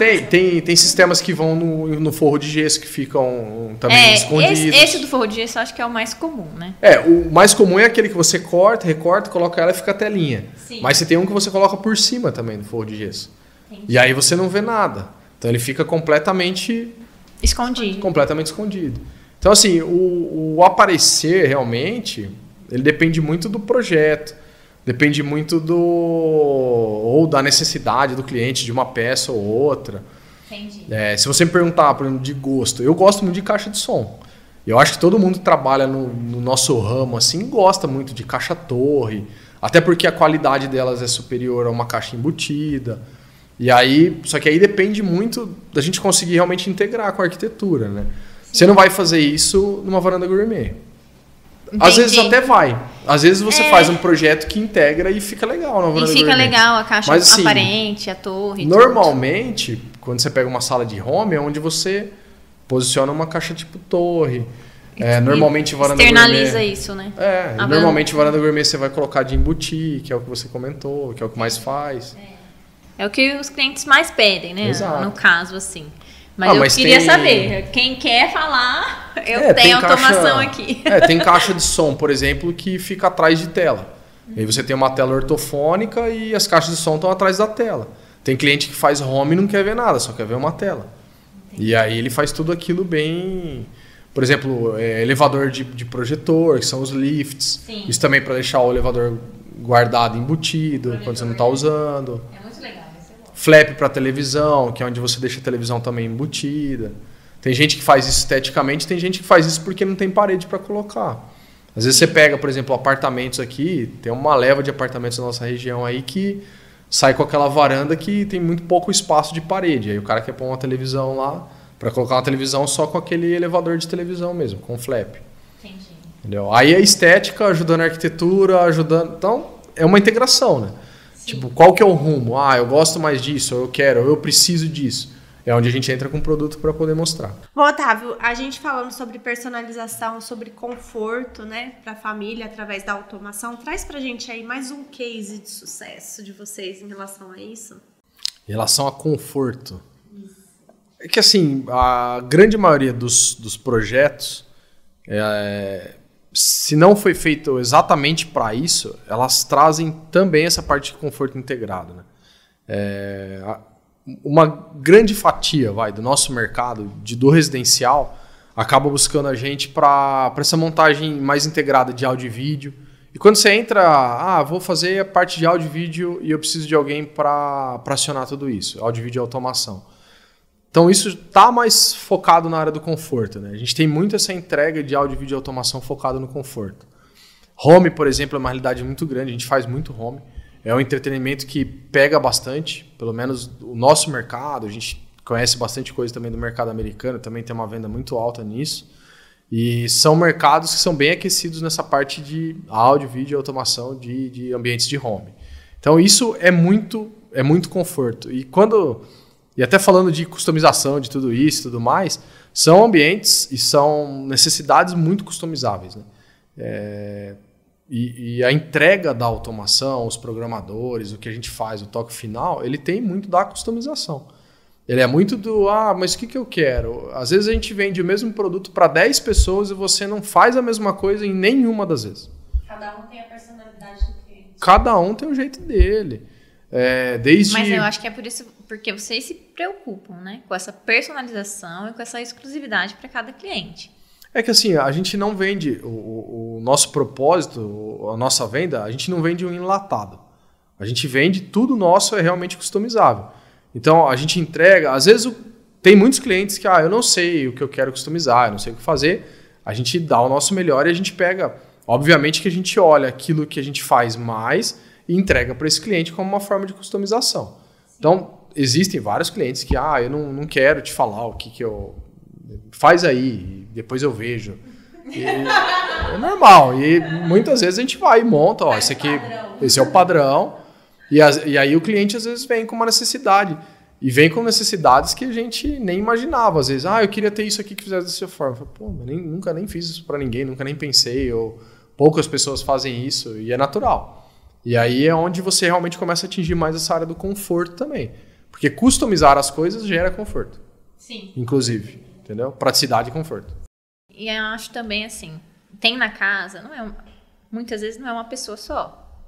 tem sistemas que vão no forro de gesso que ficam também escondidos. Esse do forro de gesso eu acho que é o mais comum, né? O mais comum é aquele que você recorta, coloca ela e fica a telinha. Sim. Mas você tem um que você coloca por cima também do forro de gesso. Entendi. E aí você não vê nada. Então ele fica completamente escondido. Então assim, o aparecer realmente, ele depende muito do projeto. Depende muito ou da necessidade do cliente de uma peça ou outra. Entendi. Se você me perguntar, por exemplo, de gosto, eu gosto muito de caixa de som. Eu acho que todo mundo que trabalha no nosso ramo assim gosta muito de caixa-torre, até porque a qualidade delas é superior a uma caixa embutida. Só que aí depende muito da gente conseguir realmente integrar com a arquitetura, né? Você não vai fazer isso numa varanda gourmet. Entendi. Às vezes até vai. Às vezes você faz um projeto que integra e fica legal na varanda gourmet. E fica legal a caixa assim, aparente, a torre. Normalmente, quando você pega uma sala de home, é onde você posiciona uma caixa tipo torre. Normalmente varanda externaliza gourmet. Isso, né? Normalmente varanda gourmet você vai colocar de embutir, que é o que você comentou, que é o que mais faz. É o que os clientes mais pedem, né? Exato. No caso, assim. Mas queria saber, quem quer falar, eu tenho automação aqui. Tem caixa de som, por exemplo, que fica atrás de tela. E aí você tem uma tela ortofônica e as caixas de som estão atrás da tela. Tem cliente que faz home e não quer ver nada, só quer ver uma tela. Entendi. E aí ele faz tudo aquilo bem... Por exemplo, elevador de projetor, que são os lifts. Sim. Isso também para deixar o elevador guardado, embutido, quando você não está usando. É muito legal. Flap para televisão, que é onde você deixa a televisão também embutida. Tem gente que faz isso esteticamente, tem gente que faz isso porque não tem parede para colocar. Às vezes você pega, por exemplo, apartamentos aqui, tem uma leva de apartamentos na nossa região aí que sai com aquela varanda que tem muito pouco espaço de parede. Aí o cara quer pôr uma televisão lá, para colocar uma televisão só com aquele elevador de televisão mesmo, com flap. Entendi. Entendeu? Aí a estética ajudando a arquitetura, Então, é uma integração, né? Tipo, qual que é o rumo? Eu gosto mais disso, eu preciso disso. É onde a gente entra com o produto para poder mostrar. Bom, Otávio, a gente falando sobre personalização, sobre conforto, né, para a família através da automação, traz pra gente aí mais um case de sucesso de vocês em relação a isso. Em relação a conforto. Isso. É que assim, a grande maioria dos projetos, se não foi feito exatamente para isso, elas trazem também essa parte de conforto integrado, né? Uma grande fatia do nosso mercado, do residencial, acaba buscando a gente para essa montagem mais integrada de áudio e vídeo. E quando você entra, vou fazer a parte de áudio e vídeo e eu preciso de alguém para acionar tudo isso, áudio, vídeo e automação. Então isso está mais focado na área do conforto, né? A gente tem muito essa entrega de áudio, vídeo e automação focado no conforto. Home, por exemplo, é uma realidade muito grande, a gente faz muito home. É um entretenimento que pega bastante, pelo menos o nosso mercado, a gente conhece bastante coisa também do mercado americano, também tem uma venda muito alta nisso. E são mercados que são bem aquecidos nessa parte de áudio, vídeo e automação de ambientes de home. Então isso é muito conforto. E até falando de customização de tudo isso e tudo mais, são ambientes e são necessidades muito customizáveis, né? E a entrega da automação, os programadores, o que a gente faz, o toque final, ele tem muito da customização. Ele é muito do, mas o que eu quero? Às vezes a gente vende o mesmo produto para 10 pessoas e você não faz a mesma coisa em nenhuma das vezes. Cada um tem a personalidade do cliente. Cada um tem um jeito dele. Mas eu acho que é por isso, porque vocês se preocupam, né? Com essa personalização e com essa exclusividade para cada cliente. É que assim, a gente não vende, o nosso propósito, a nossa venda, a gente não vende um enlatado. A gente vende, tudo nosso é realmente customizável. Então, a gente entrega, às vezes tem muitos clientes que, eu não sei o que eu quero customizar, eu não sei o que fazer. A gente dá o nosso melhor e a gente pega, obviamente que a gente olha aquilo que a gente faz mais e entrega para esse cliente como uma forma de customização. Então, existem vários clientes que, eu não quero te falar o que eu... Faz aí, depois eu vejo. E é normal. E muitas vezes a gente vai e monta, esse é o padrão. E aí o cliente às vezes vem com uma necessidade. E vem com necessidades que a gente nem imaginava. Às vezes, eu queria ter isso aqui que fizesse dessa forma. Eu falo, mas nunca nem fiz isso para ninguém, nunca nem pensei. Ou poucas pessoas fazem isso e é natural. E aí é onde você realmente começa a atingir mais essa área do conforto também. Porque customizar as coisas gera conforto. Sim. Inclusive, entendeu? Praticidade e conforto. E eu acho também assim, tem na casa, muitas vezes não é uma pessoa só.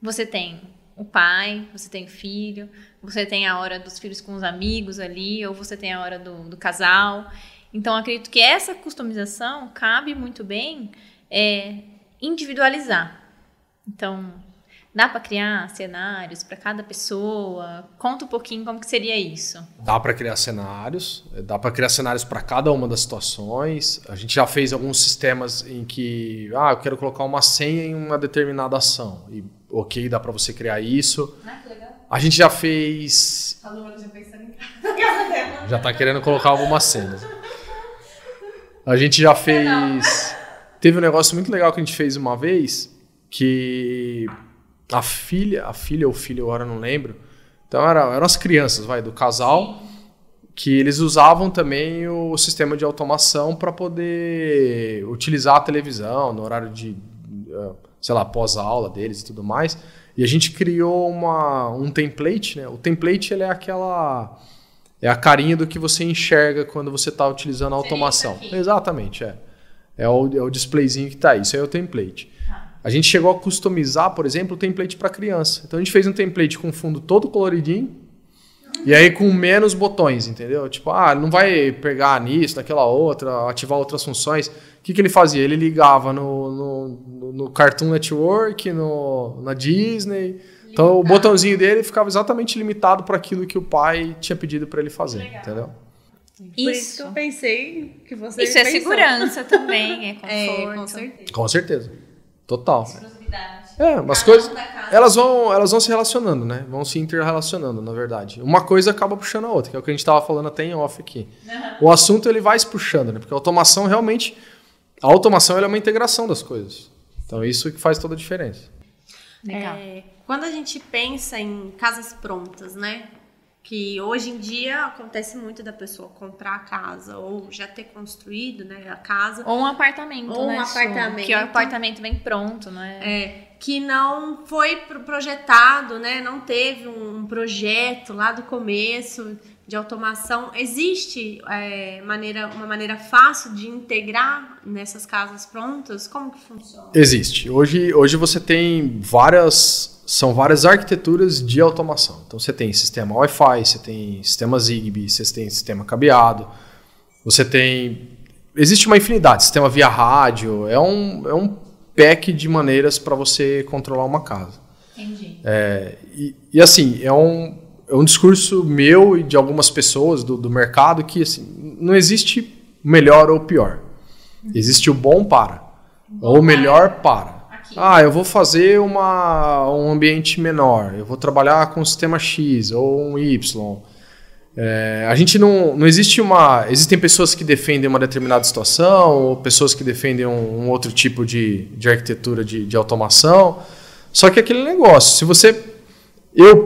Você tem o pai, você tem o filho, você tem a hora dos filhos com os amigos ali, ou você tem a hora do casal. Então, acredito que essa customização cabe muito bem individualizar. Então, dá para criar cenários para cada pessoa? Conta um pouquinho como que seria isso. Dá para criar cenários para cada uma das situações. A gente já fez alguns sistemas em que, eu quero colocar uma senha em uma determinada ação. E, dá para você criar isso. Que legal. A gente já fez... A Luana já pensando em casa dela. Já tá querendo colocar algumas cenas. A gente já fez... Teve um negócio muito legal que a gente fez uma vez, que... A filha ou filho, agora eu não lembro. Então eram as crianças, do casal, que eles usavam também o sistema de automação para poder utilizar a televisão no horário de, pós-aula deles e tudo mais. E a gente criou um template, né? O template ele é a carinha do que você enxerga quando você está utilizando a automação. Exatamente, é o displayzinho que está aí. Isso aí é o template. A gente chegou a customizar, por exemplo, o template para criança. Então a gente fez um template com fundo todo coloridinho e aí com menos botões, entendeu? Tipo, não vai pegar nisso, naquela outra, ativar outras funções. O que ele fazia? Ele ligava no Cartoon Network, na Disney. Então o botãozinho dele ficava exatamente limitado para aquilo que o pai tinha pedido para ele fazer, entendeu? Por isso que eu pensei que você Isso pensou. É segurança também, é conforto. Com certeza. Total. As coisas elas vão se relacionando, né? Vão se interrelacionando, na verdade. Uma coisa acaba puxando a outra, que é o que a gente estava falando até em off aqui. O assunto ele vai se puxando, né? Porque a automação realmente, ela é uma integração das coisas. Então isso que faz toda a diferença. Legal. Quando a gente pensa em casas prontas, né? Que hoje em dia acontece muito da pessoa comprar a casa ou já ter construído, né, a casa. Ou um apartamento, ou né? Um apartamento. Que o apartamento vem pronto, né? Que não foi projetado, né? Não teve um projeto lá do começo de automação. Existe uma maneira fácil de integrar nessas casas prontas? Como que funciona? Existe. Hoje você tem são várias arquiteturas de automação. Então você tem sistema Wi-Fi, você tem sistema Zigbee, você tem sistema cabeado, você tem existe uma infinidade. Sistema via rádio, é um pack de maneiras para você controlar uma casa. Entendi. E assim, é um discurso meu e de algumas pessoas do mercado que assim, não existe melhor ou pior. Existe o bom para, ou o melhor para. Eu vou fazer um ambiente menor, eu vou trabalhar com o sistema X ou um Y. A gente não existe existem pessoas que defendem uma determinada situação, ou pessoas que defendem um outro tipo de arquitetura de automação. Só que aquele negócio,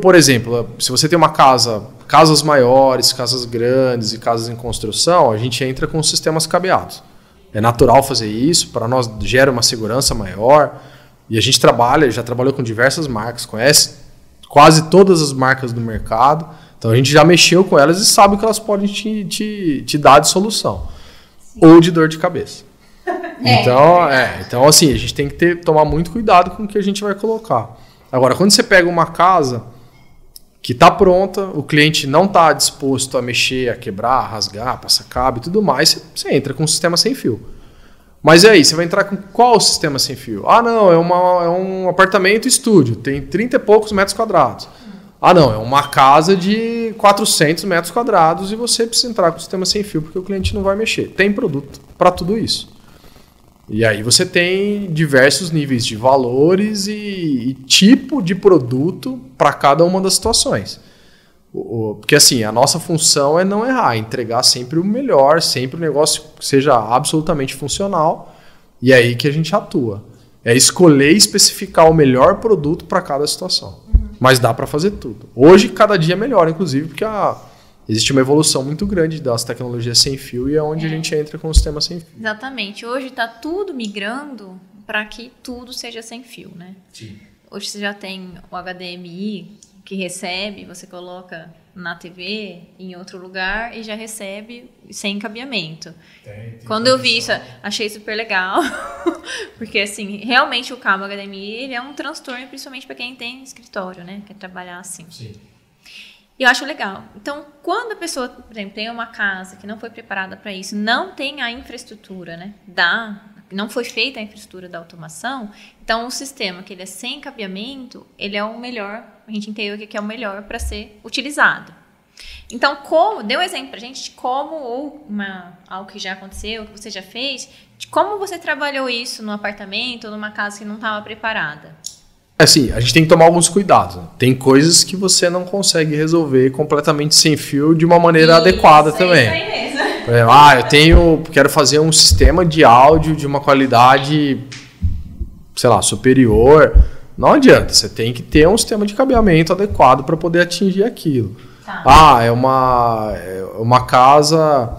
por exemplo, se você tem uma casas maiores, casas grandes e casas em construção, a gente entra com sistemas cabeados. É natural fazer isso, para nós gera uma segurança maior. E a gente já trabalhou com diversas marcas, conhece quase todas as marcas do mercado. Então a gente já mexeu com elas e sabe o que elas podem te dar de solução. Sim. Ou de dor de cabeça. Então assim, a gente tem que tomar muito cuidado com o que a gente vai colocar. Agora, quando você pega uma casa que está pronta, o cliente não está disposto a mexer, a quebrar, a rasgar, passar cabo e tudo mais, você entra com um sistema sem fio. Mas e aí, você vai entrar com qual sistema sem fio? Não, é um apartamento estúdio, tem 30 e poucos metros quadrados. Não, é uma casa de 400 metros quadrados e você precisa entrar com o sistema sem fio porque o cliente não vai mexer. Tem produto para tudo isso. E aí você tem diversos níveis de valores e tipo de produto para cada uma das situações. Porque assim, a nossa função é não errar, entregar sempre o melhor, sempre o negócio que seja absolutamente funcional, e é aí que a gente atua. É escolher e especificar o melhor produto para cada situação. Mas dá para fazer tudo. Hoje, cada dia é melhor, inclusive, porque existe uma evolução muito grande das tecnologias sem fio e é onde a gente entra com o sistema sem fio. Exatamente. Hoje está tudo migrando para que tudo seja sem fio, né? Sim. Hoje você já tem o HDMI que recebe, você coloca na TV em outro lugar e já recebe sem cabeamento. Quando eu vi isso, achei super legal, porque assim, realmente o cabo HDMI ele é um transtorno, principalmente para quem tem escritório, né, quer trabalhar assim. Sim. E eu acho legal. Então, quando a pessoa, por exemplo, tem uma casa que não foi preparada para isso, não tem a infraestrutura, né, não foi feita a infraestrutura da automação, então o sistema que ele é sem cabeamento, ele é o melhor, a gente entende que é o melhor para ser utilizado. Então, dê um exemplo para a gente de como, ou algo que já aconteceu, que você já fez, de como você trabalhou isso no apartamento ou numa casa que não estava preparada. Assim, a gente tem que tomar alguns cuidados. Tem coisas que você não consegue resolver completamente sem fio de uma maneira adequada também. Isso aí mesmo. Eu quero fazer um sistema de áudio de uma qualidade, sei lá, superior. Não adianta, você tem que ter um sistema de cabeamento adequado para poder atingir aquilo. Tá. É uma casa...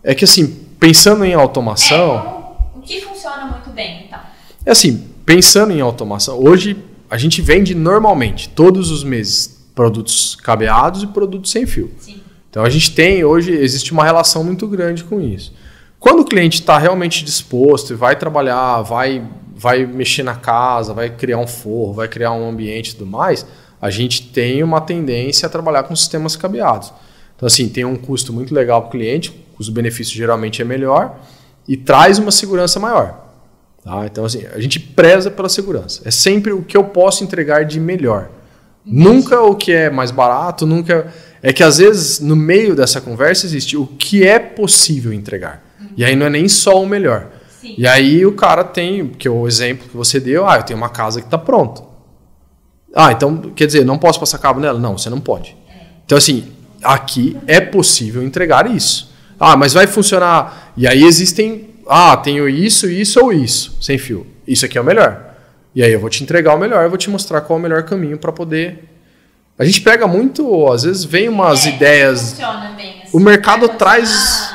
É que assim, pensando em automação... O que funciona muito bem, então? É assim, pensando em automação, hoje a gente vende normalmente, todos os meses, produtos cabeados e produtos sem fio. Sim. Então existe uma relação muito grande com isso. Quando o cliente está realmente disposto e vai trabalhar, vai mexer na casa, vai criar um forro, vai criar um ambiente e tudo mais, a gente tem uma tendência a trabalhar com sistemas cabeados. Então assim, tem um custo muito legal para o cliente, o custo-benefício geralmente é melhor e traz uma segurança maior. Tá? Então assim, a gente preza pela segurança. É sempre o que eu posso entregar de melhor. Nunca o que é mais barato, nunca... É que às vezes no meio dessa conversa existe o que é possível entregar. E aí não é nem só o melhor. Sim. E aí o cara tem, que é o exemplo que você deu, eu tenho uma casa que está pronta. Então quer dizer, não posso passar cabo nela? Não, você não pode. Então assim, aqui é possível entregar isso. Mas vai funcionar... E aí existem... tenho isso ou isso, sem fio. Isso aqui é o melhor. E aí eu vou te entregar o melhor, eu vou te mostrar qual é o melhor caminho para poder... A gente pega muito, às vezes vem umas ideias... Funciona bem, assim, o mercado traz...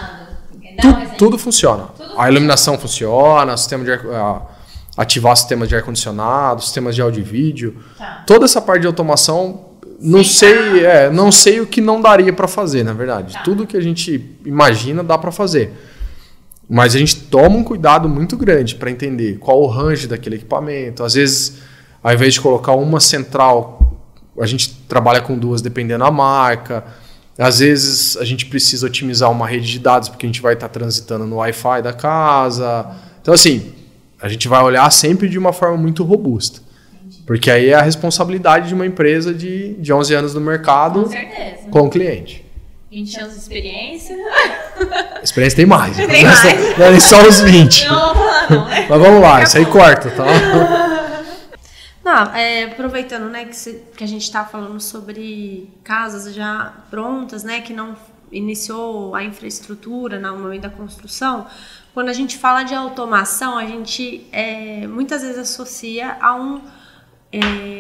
Tudo funciona. A iluminação funciona, ativar sistemas de ar-condicionado, sistemas de áudio e vídeo. Tá. Toda essa parte de automação, não sei o que não daria para fazer, na verdade. Tá. Tudo que a gente imagina dá para fazer. Mas a gente toma um cuidado muito grande para entender qual o range daquele equipamento. Às vezes, ao invés de colocar uma central, a gente trabalha com duas dependendo da marca. Às vezes a gente precisa otimizar uma rede de dados porque a gente vai estar transitando no Wi-Fi da casa. Então, assim, a gente vai olhar sempre de uma forma muito robusta. Porque aí é a responsabilidade de uma empresa de 11 anos no mercado com o cliente. 20 anos de experiência. Experiência tem mais. Tem mais. Não é nem só os 20. Não vou falar não, né? Mas vamos lá, isso aí corta, tá? Não, aproveitando, né, que a gente está falando sobre casas já prontas, né, que não iniciou a infraestrutura no momento da construção, quando a gente fala de automação, a gente muitas vezes associa a um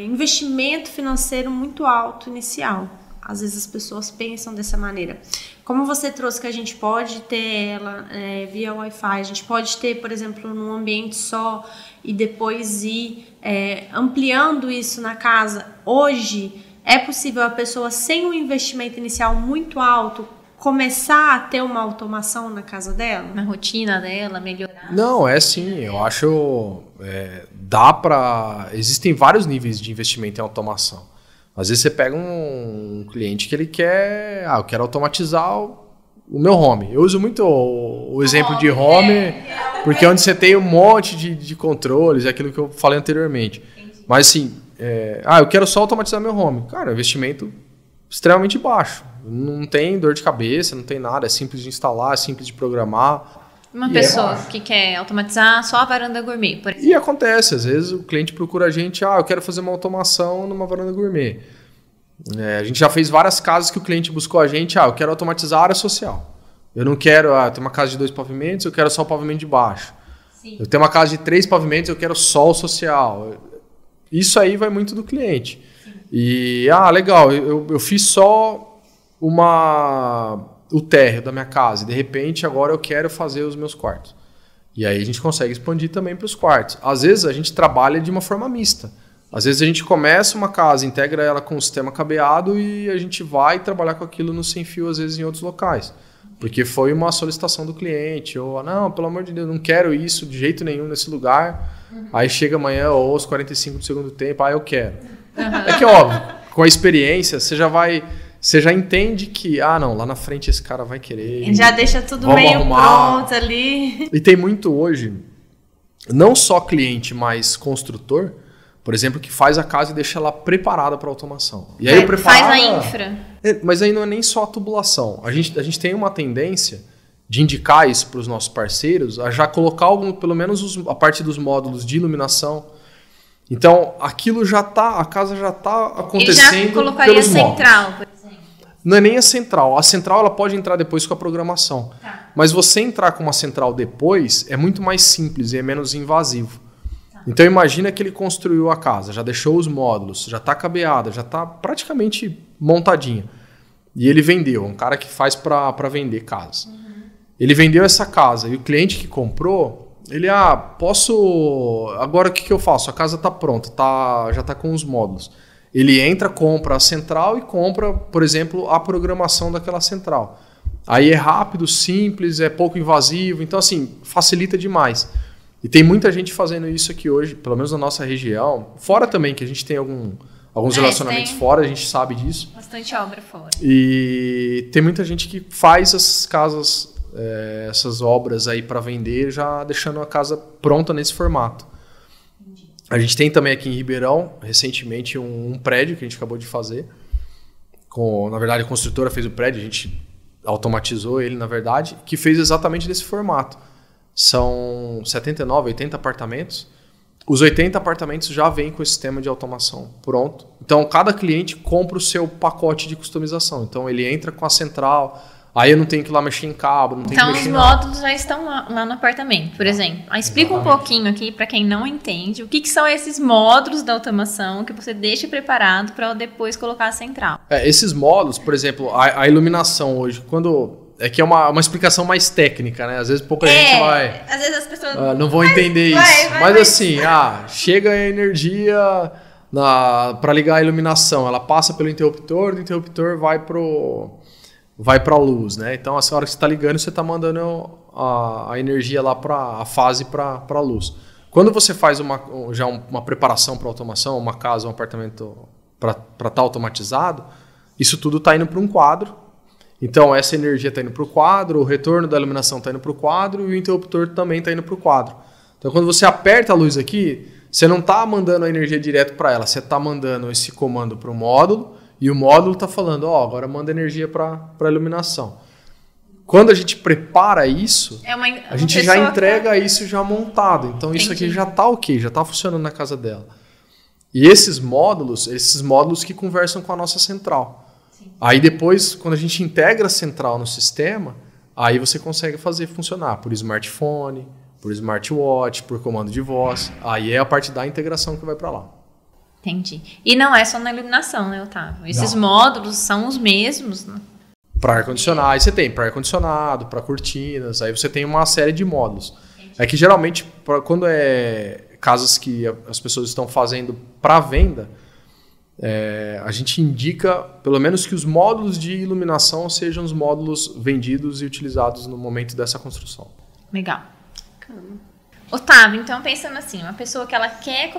investimento financeiro muito alto inicial. Às vezes as pessoas pensam dessa maneira. Como você trouxe que a gente pode ter ela via Wi-Fi, a gente pode ter, por exemplo, num ambiente só e depois ir ampliando isso na casa. Hoje é possível a pessoa, sem um investimento inicial muito alto, começar a ter uma automação na casa dela? Na rotina dela, melhorar? Não, sim. Eu acho... Existem vários níveis de investimento em automação. Às vezes você pega um cliente que ele quer... eu quero automatizar o meu home. Eu uso muito o exemplo de home, porque é onde você tem um monte de controles, é aquilo que eu falei anteriormente. Entendi. Mas assim, eu quero só automatizar meu home. Cara, é um investimento extremamente baixo. Não tem dor de cabeça, não tem nada. É simples de instalar, é simples de programar. Uma pessoa que quer automatizar só a varanda gourmet, por exemplo. E acontece, às vezes o cliente procura a gente, eu quero fazer uma automação numa varanda gourmet. A gente já fez várias casas que o cliente buscou a gente, eu quero automatizar a área social. Eu não quero, ter uma casa de 2 pavimentos, eu quero só o pavimento de baixo. Sim. Eu tenho uma casa de 3 pavimentos, eu quero só o social. Isso aí vai muito do cliente. Sim. E, legal, eu fiz só o térreo da minha casa. E de repente, agora eu quero fazer os meus quartos. E aí a gente consegue expandir também para os quartos. Às vezes a gente trabalha de uma forma mista. Às vezes a gente começa uma casa, integra ela com o sistema cabeado e a gente vai trabalhar com aquilo no sem fio, às vezes em outros locais. Porque foi uma solicitação do cliente. Ou, não, pelo amor de Deus, não quero isso de jeito nenhum nesse lugar. Aí chega amanhã ou aos 45 do segundo tempo, eu quero. É que óbvio, com a experiência você já entende que, não, lá na frente esse cara vai querer. Ele já deixa tudo meio arrumar. Pronto ali. E tem muito hoje, não só cliente, mas construtor, por exemplo, que faz a casa e deixa ela preparada para automação. E aí faz a infra. Mas aí não é nem só a tubulação. A gente tem uma tendência de indicar isso para os nossos parceiros, a já colocar pelo menos a parte dos módulos de iluminação. Então, aquilo a casa já está acontecendo. Ele já colocaria central, por exemplo. Não é nem a central. A central ela pode entrar depois com a programação. Tá. Mas você entrar com uma central depois é muito mais simples e é menos invasivo. Tá. Então imagina que ele construiu a casa, já deixou os módulos, já está cabeada, já está praticamente montadinha. E ele vendeu, um cara que faz para vender casas. Uhum. Ele vendeu essa casa e o cliente que comprou, ele, posso... Agora o que eu faço? A casa está pronta, já está com os módulos. Ele entra, compra a central e compra, por exemplo, a programação daquela central. Aí é rápido, simples, é pouco invasivo, então assim, facilita demais. E tem muita gente fazendo isso aqui hoje, pelo menos na nossa região. Fora também, que a gente tem alguns relacionamentos fora, a gente sabe disso. Bastante obra fora. E tem muita gente que faz essas casas, essas obras aí para vender, já deixando a casa pronta nesse formato. A gente tem também aqui em Ribeirão, recentemente, um prédio que a gente acabou de fazer. Na verdade, a construtora fez o prédio, a gente automatizou ele, na verdade, que fez exatamente desse formato. São 79, 80 apartamentos. Os 80 apartamentos já vêm com esse sistema de automação pronto. Então, cada cliente compra o seu pacote de customização. Então, ele entra com a central... Aí eu não tenho que ir lá mexer em cabo, não tenho que mexer os módulos já estão lá no apartamento, por exemplo. Explica um pouquinho aqui para quem não entende o que são esses módulos da automação que você deixa preparado para depois colocar a central. Esses módulos, por exemplo, a iluminação hoje, que é uma explicação mais técnica, né? Às vezes pouca gente vai... Às vezes as pessoas não vão entender isso. Mas assim, chega a energia para ligar a iluminação, ela passa pelo interruptor, do interruptor vai para a luz, né? Então, a hora que você está ligando, você está mandando a energia lá para a fase para a luz. Quando você faz uma preparação para automação, uma casa, um apartamento para estar automatizado, isso tudo está indo para um quadro Então, essa energia está indo para o quadro, o retorno da iluminação está indo para o quadro e o interruptor também está indo para o quadro. Então, quando você aperta a luz aqui, você não está mandando a energia direto para ela, você está mandando esse comando para o módulo e o módulo está falando, agora manda energia para a iluminação. Quando a gente prepara isso, a gente já entrega isso já montado. Então, isso aqui já está ok, já está funcionando na casa dela. E esses módulos que conversam com a nossa central. Sim. Aí depois, quando a gente integra a central no sistema, aí você consegue fazer funcionar por smartphone, por smartwatch, por comando de voz. Aí é a parte da integração que vai para lá. Entendi. E não é só na iluminação, né, Otávio? Esses módulos são os mesmos, né? Para ar-condicionado, aí você tem para ar-condicionado, para cortinas, aí você tem uma série de módulos. Entendi. É que geralmente, quando é casas que as pessoas estão fazendo para venda, a gente indica, pelo menos, que os módulos de iluminação sejam os módulos vendidos e utilizados no momento dessa construção. Legal. Otávio, então pensando assim, uma pessoa que ela quer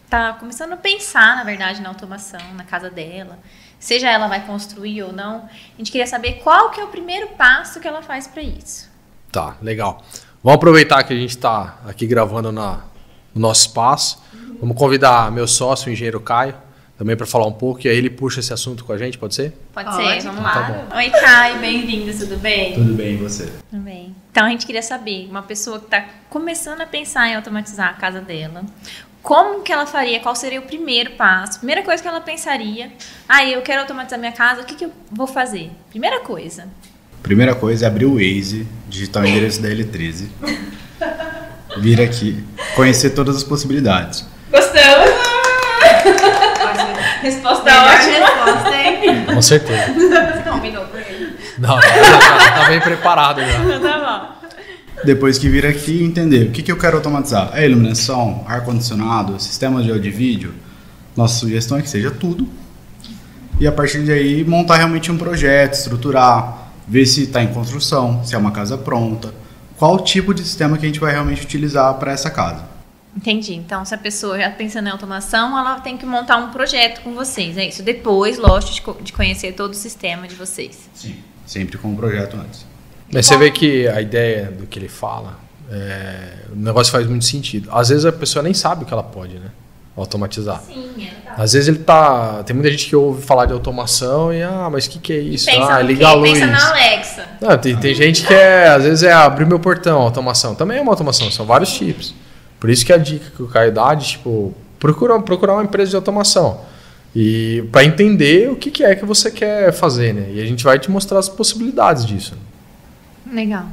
tá começando a pensar, na verdade, na automação, na casa dela, seja ela vai construir ou não, a gente queria saber qual que é o primeiro passo que ela faz para isso. Tá, legal. Vamos aproveitar que a gente está aqui gravando no nosso espaço. Vamos convidar meu sócio, o engenheiro Caio, também para falar um pouco, e aí ele puxa esse assunto com a gente, pode ser? Pode ser, vamos lá. Tá bom. Oi, Caio, bem-vindo, tudo bem? Tudo bem, e você? Tudo bem. Então, a gente queria saber, uma pessoa que está começando a pensar em automatizar a casa dela, como que ela faria, qual seria o primeiro passo? Primeira coisa que ela pensaria, eu quero automatizar minha casa, o que eu vou fazer? Primeira coisa é abrir o Waze, digitar o endereço da L13, vir aqui, conhecer todas as possibilidades. Gostamos! Resposta ótima. Resposta, hein? Com certeza. Você combinou por ele. Não, já tá bem preparado já. Tá bom. Depois que vir aqui, entender o que eu quero automatizar. É iluminação, ar-condicionado, sistema de áudio e vídeo. Nossa sugestão é que seja tudo. E a partir daí, montar realmente um projeto, estruturar, ver se está em construção, se é uma casa pronta, qual tipo de sistema que a gente vai realmente utilizar para essa casa. Entendi. Então, se a pessoa já pensa em automação, ela tem que montar um projeto com vocês, é isso? Depois, lógico, de conhecer todo o sistema de vocês. Sim, sempre com um projeto antes. Mas você vê que a ideia do que ele fala, o negócio faz muito sentido. Às vezes a pessoa nem sabe o que ela pode, né? Automatizar. Sim, é verdade. Às vezes tem muita gente que ouve falar de automação e, mas o que é isso? Pensa liga a luz. Pensa na Alexa. Não, tem gente que às vezes abrir meu portão, automação. Também é uma automação, são vários tipos. Por isso que a dica que o Caio dá de, procurar uma empresa de automação. E para entender o que é que você quer fazer, né? E a gente vai te mostrar as possibilidades disso. Legal.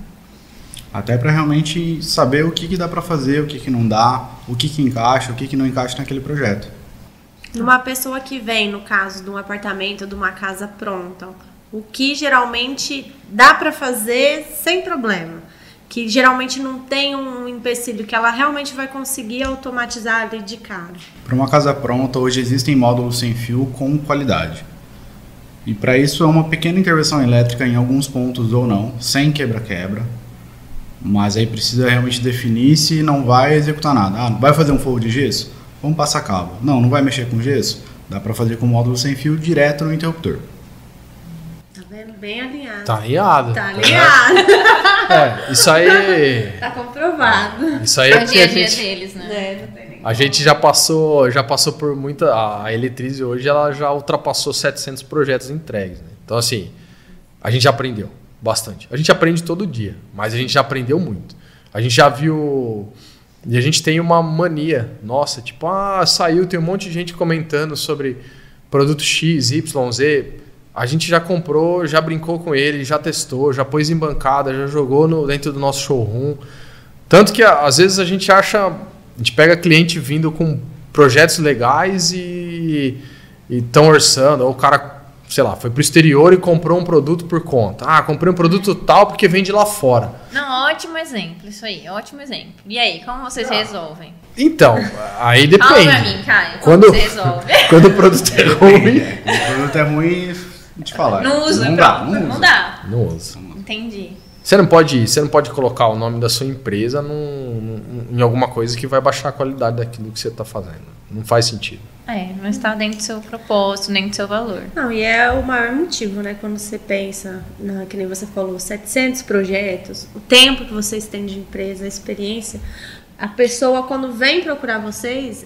Até para realmente saber o que dá para fazer, o que não dá, o que encaixa, o que não encaixa naquele projeto. Numa pessoa que vem, no caso de um apartamento, de uma casa pronta, o que geralmente dá para fazer sem problema? Que geralmente não tem um empecilho, que ela realmente vai conseguir automatizar ali de cara. Para uma casa pronta, hoje existem módulos sem fio com qualidade. E para isso é uma pequena intervenção elétrica em alguns pontos ou não, sem quebra-quebra. Mas aí precisa realmente definir se não vai executar nada. Vai fazer um forro de gesso? Vamos passar cabo. Não vai mexer com gesso? Dá para fazer com módulo sem fio direto no interruptor. Tá vendo? Bem alinhado. Tá alinhado. Tá alinhado. Isso aí... Tá comprovado. Isso aí É o dia a dia gente... deles, né? A gente já passou por muita... A L13 hoje ela já ultrapassou 700 projetos entregues. Né? Então, assim, a gente já aprendeu bastante. A gente aprende todo dia, mas a gente já aprendeu muito. A gente já viu... E a gente tem uma mania nossa, tipo, saiu, tem um monte de gente comentando sobre produto X, Y, Z. A gente já comprou, já brincou com ele, já testou, já pôs em bancada, já jogou dentro do nosso showroom. Tanto que, às vezes, a gente pega cliente vindo com projetos legais e estão orçando, ou o cara, sei lá, foi pro exterior e comprou um produto por conta. Comprei um produto tal porque vende lá fora. Não, ótimo exemplo, isso aí, ótimo exemplo. E aí, como vocês resolvem? Então, aí depende. Fala pra mim, Caio, como você resolve? Quando o produto é ruim... O produto é ruim, vou te falar. Não usa, não dá. Não usa. Entendi. Você não pode colocar o nome da sua empresa em alguma coisa que vai baixar a qualidade daquilo que você está fazendo. Não faz sentido. Não está dentro do seu propósito, nem do seu valor. Não, e é o maior motivo, né? Quando você pensa, que nem você falou, 700 projetos, o tempo que vocês têm de empresa, a experiência, a pessoa quando vem procurar vocês,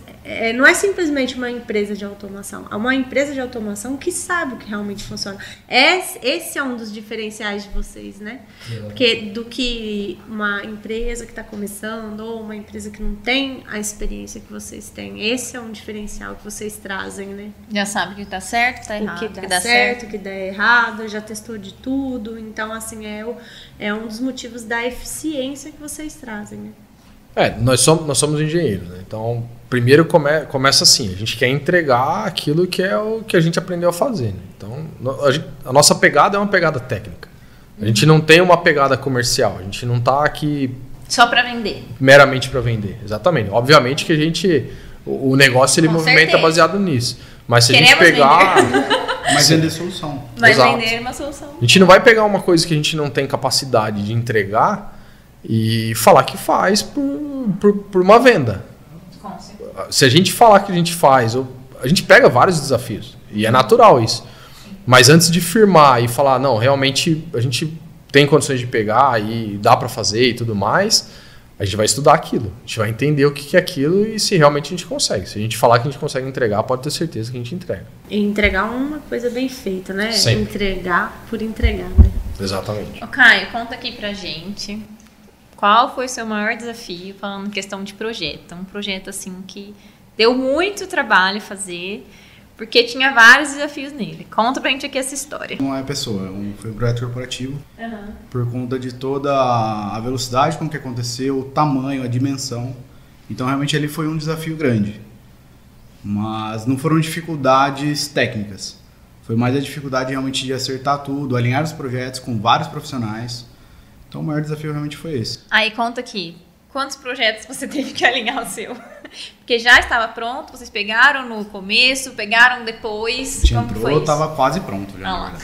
não é simplesmente uma empresa de automação, é uma empresa de automação que sabe o que realmente funciona. Esse é um dos diferenciais de vocês, né? Porque do que uma empresa que está começando ou uma empresa que não tem a experiência que vocês têm, esse é um diferencial que vocês trazem, né? Já sabe o que dá certo, tá errado, o que dá certo, o que dá errado, já testou de tudo, então assim, é um dos motivos da eficiência que vocês trazem, né? Nós somos engenheiros, né? Então, primeiro começa assim, a gente quer entregar aquilo que é o que a gente aprendeu a fazer, né? Então, a nossa pegada é uma pegada técnica. A gente não tem uma pegada comercial, a gente não está aqui... Só para vender. Meramente para vender, exatamente. Obviamente que o negócio ele movimenta baseado nisso. Mas se Queremos a gente pegar... Mas vender solução. Mas Exato. vender uma solução. A gente não vai pegar uma coisa que a gente não tem capacidade de entregar e falar que faz por uma venda. Se a gente falar que a gente faz, a gente pega vários desafios. E é natural isso. Mas antes de firmar e falar, não, realmente a gente tem condições de pegar e dá para fazer e tudo mais, a gente vai estudar aquilo. A gente vai entender o que é aquilo e se realmente a gente consegue. Se a gente falar que a gente consegue entregar, pode ter certeza que a gente entrega. E entregar uma coisa bem feita, né? Sempre. Entregar por entregar, né? Exatamente. Ô, Caio, conta aqui pra gente. Qual foi o seu maior desafio, falando em questão de projeto? Um projeto, assim, que deu muito trabalho fazer, porque tinha vários desafios nele. Conta pra gente aqui essa história. Não é pessoa, foi um projeto corporativo. Por conta de toda a velocidade com que aconteceu, o tamanho, a dimensão. Então, realmente, ele foi um desafio grande. Mas não foram dificuldades técnicas. Foi mais a dificuldade realmente de acertar tudo, alinhar os projetos com vários profissionais. Então, o maior desafio realmente foi esse. Aí, conta aqui. Quantos projetos você teve que alinhar o seu? Porque já estava pronto, vocês pegaram no começo, pegaram depois. A gente Como entrou, foi isso? estava quase pronto já, na verdade.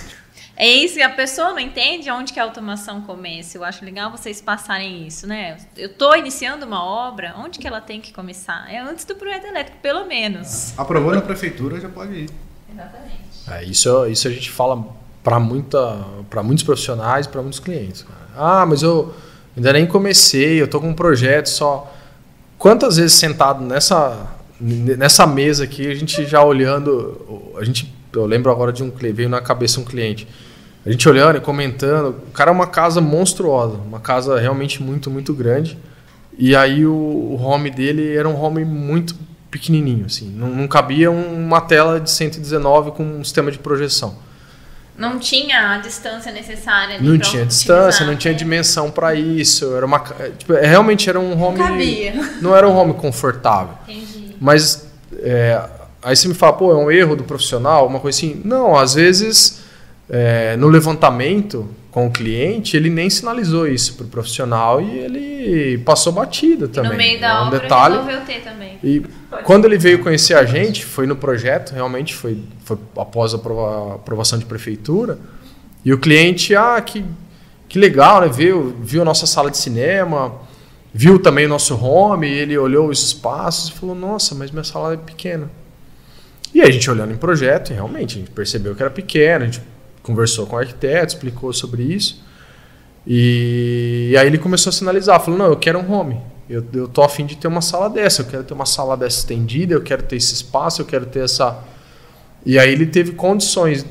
É isso, e a pessoa não entende onde que a automação começa. Eu acho legal vocês passarem isso, né? Eu estou iniciando uma obra, onde que ela tem que começar? É antes do projeto elétrico, pelo menos. Aprovou na prefeitura, já pode ir. Exatamente. Isso a gente fala para muitos profissionais, para muitos clientes. Cara. Mas eu ainda nem comecei, eu tô com um projeto só. Quantas vezes sentado nessa mesa aqui, a gente já olhando, eu lembro agora de veio na cabeça um cliente, a gente olhando e comentando, o cara é uma casa monstruosa, uma casa realmente muito, muito grande, e aí o home dele era um home muito pequenininho, assim, não cabia uma tela de 119 com um sistema de projeção. Não tinha a distância necessária. Não tinha distância, não tinha dimensão para isso. Era realmente era um home. Não cabia. Não era um home confortável. Entendi. Mas aí você me fala, é um erro do profissional, uma coisa assim. Não, às vezes no levantamento com o cliente ele nem sinalizou isso para o profissional e ele passou batida também. No meio da obra detalhe. resolveu ter também. E quando ele veio conhecer a gente, foi no projeto, realmente foi após a aprovação de prefeitura, e o cliente, que legal, né? Viu a nossa sala de cinema, viu também o nosso home, ele olhou os espaços e falou, nossa, mas minha sala é pequena. E aí a gente olhando em projeto, e realmente a gente percebeu que era pequena, a gente conversou com o arquiteto, explicou sobre isso, e aí ele começou a sinalizar, falou, não, eu quero um home. Eu tô a fim de ter uma sala dessa, eu quero ter uma sala dessa estendida, eu quero ter esse espaço, eu quero ter essa... E aí ele teve condições,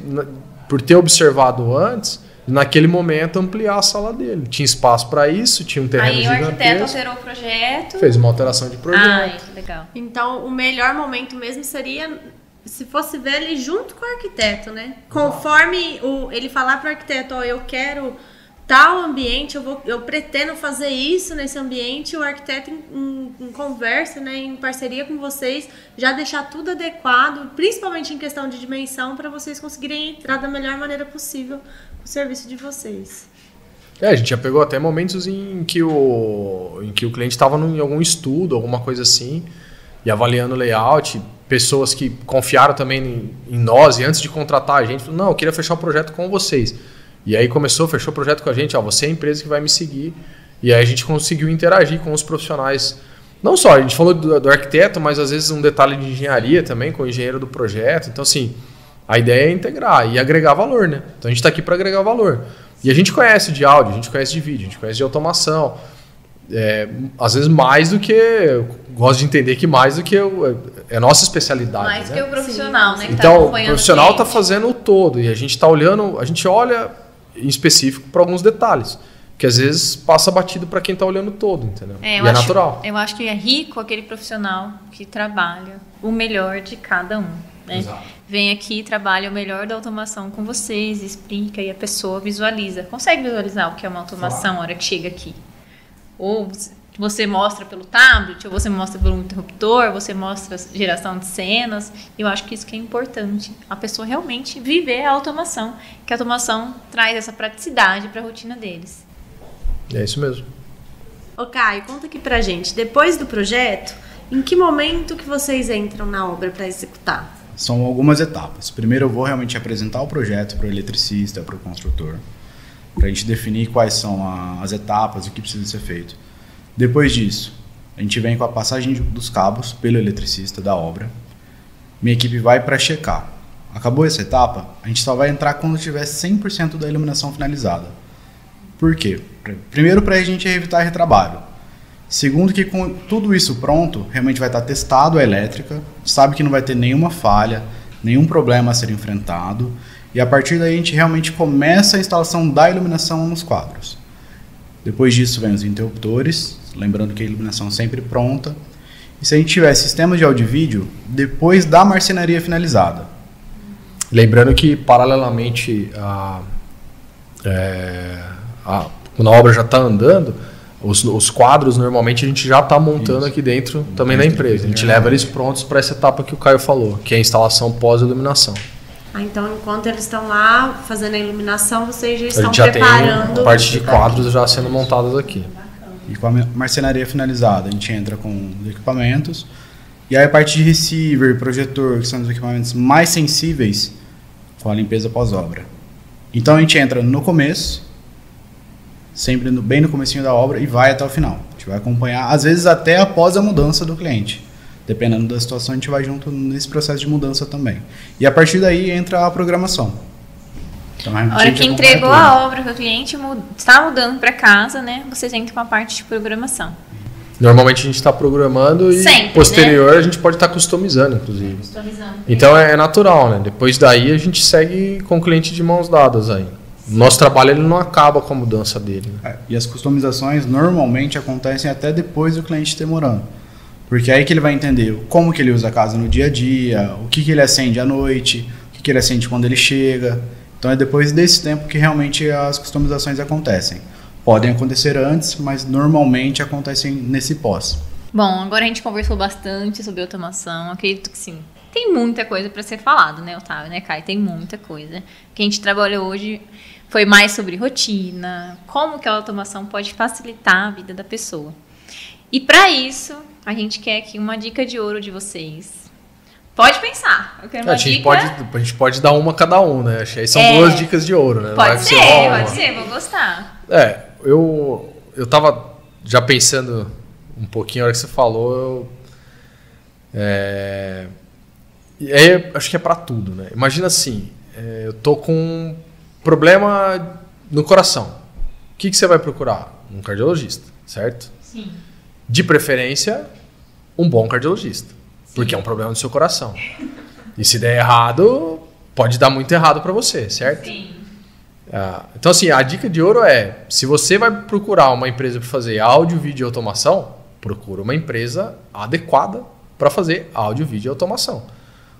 por ter observado antes, naquele momento ampliar a sala dele. Tinha espaço para isso, tinha um terreno gigantesco. Aí o arquiteto alterou o projeto. Fez uma alteração de projeto. Ai, que legal. Então, o melhor momento mesmo seria se fosse ver ele junto com o arquiteto, né? Conforme ele falar para o arquiteto, eu quero tal ambiente, eu pretendo fazer isso nesse ambiente, o arquiteto em conversa, né, em parceria com vocês, já deixar tudo adequado, principalmente em questão de dimensão, para vocês conseguirem entrar da melhor maneira possível no serviço de vocês. A gente já pegou até momentos em que o cliente estava em algum estudo, alguma coisa assim, e avaliando o layout, pessoas que confiaram também em nós, e antes de contratar a gente, falaram, não, eu queria fechar o projeto com vocês. E aí fechou o projeto com a gente, você é a empresa que vai me seguir. E aí a gente conseguiu interagir com os profissionais Não só, a gente falou do arquiteto, mas às vezes um detalhe de engenharia também, com o engenheiro do projeto. Então, assim, a ideia é integrar e agregar valor, né? Então, a gente está aqui para agregar valor. E a gente conhece de áudio, a gente conhece de vídeo, a gente conhece de automação. Às vezes mais do que... Eu gosto de entender que mais do que é nossa especialidade. Mais né? que o profissional, né? Que então, tá o profissional está fazendo o todo e a gente está olhando, a gente olha em específico para alguns detalhes, que às vezes passa batido para quem está olhando todo, entendeu? E é natural. Eu acho que é rico aquele profissional que trabalha o melhor de cada um. Né? Exato. Vem aqui, trabalha o melhor da automação com vocês, explica e a pessoa visualiza. Consegue visualizar o que é uma automação na hora que chega aqui? Ou você mostra pelo tablet, ou você mostra pelo interruptor, você mostra geração de cenas. Eu acho que isso que é importante. A pessoa realmente viver a automação, que a automação traz essa praticidade para a rotina deles. É isso mesmo. Ô Caio, conta aqui pra gente, depois do projeto, em que momento que vocês entram na obra para executar? São algumas etapas. Primeiro eu vou realmente apresentar o projeto para o eletricista, para o construtor, para a gente definir quais são as etapas, o que precisa ser feito. Depois disso, a gente vem com a passagem dos cabos pelo eletricista da obra. Minha equipe vai para checar. Acabou essa etapa, a gente só vai entrar quando tiver 100% da iluminação finalizada. Por quê? Primeiro, para a gente evitar retrabalho. Segundo, que com tudo isso pronto, realmente vai estar testado a elétrica, sabe que não vai ter nenhuma falha, nenhum problema a ser enfrentado, e a partir daí a gente realmente começa a instalação da iluminação nos quadros. Depois disso vem os interruptores, lembrando que a iluminação é sempre pronta, e se a gente tiver sistema de áudio e vídeo, depois da marcenaria finalizada. Lembrando que, paralelamente, quando a obra já está andando, os quadros, normalmente, a gente já está montando aqui dentro também da empresa. A gente leva eles prontos para essa etapa que o Caio falou, que é a instalação pós-iluminação. Então, enquanto eles estão lá fazendo a iluminação, vocês já estão a gente já preparando... tem a parte de quadros já sendo montadas aqui. E com a marcenaria finalizada, a gente entra com os equipamentos. E aí a parte de receiver, projetor, que são os equipamentos mais sensíveis, com a limpeza pós-obra. Então a gente entra no começo, sempre bem no comecinho da obra, e vai até o final. A gente vai acompanhar, às vezes até após a mudança do cliente. Dependendo da situação, a gente vai junto nesse processo de mudança também. E a partir daí entra a programação. Então, a hora que entregou a obra para o cliente, está mudando para casa, né? Vocês entram com a parte de programação. Normalmente a gente está programando e sempre, posterior, né? A gente pode estar customizando, inclusive. Então é natural, né? Depois daí a gente segue com o cliente de mãos dadas aí. O nosso trabalho ele não acaba com a mudança dele. Né? E as customizações normalmente acontecem até depois do cliente ter morando. Porque é aí que ele vai entender como que ele usa a casa no dia a dia, o que ele acende à noite, o que ele acende quando ele chega. Então é depois desse tempo que realmente as customizações acontecem. Podem acontecer antes, mas normalmente acontecem nesse pós. Bom, agora a gente conversou bastante sobre automação. Acredito que sim, tem muita coisa para ser falado, né, Otávio, né, Caio? Tem muita coisa. O que a gente trabalhou hoje foi mais sobre rotina, como que a automação pode facilitar a vida da pessoa. E para isso, a gente quer aqui uma dica de ouro de vocês. Pode pensar. Eu quero uma dica. A gente pode dar uma cada um, né? Aí são 2 dicas de ouro, né? Pode ser, vou gostar. Eu tava já pensando um pouquinho, a hora que você falou, e aí acho que é para tudo, né? Imagina assim, eu tô com um problema no coração. O que você vai procurar? Um cardiologista, certo? Sim. De preferência, um bom cardiologista. Sim. Porque é um problema do seu coração. E se der errado, pode dar muito errado para você, certo? Sim. Então, assim, a dica de ouro é, se você vai procurar uma empresa para fazer áudio, vídeo e automação, procura uma empresa adequada para fazer áudio, vídeo e automação.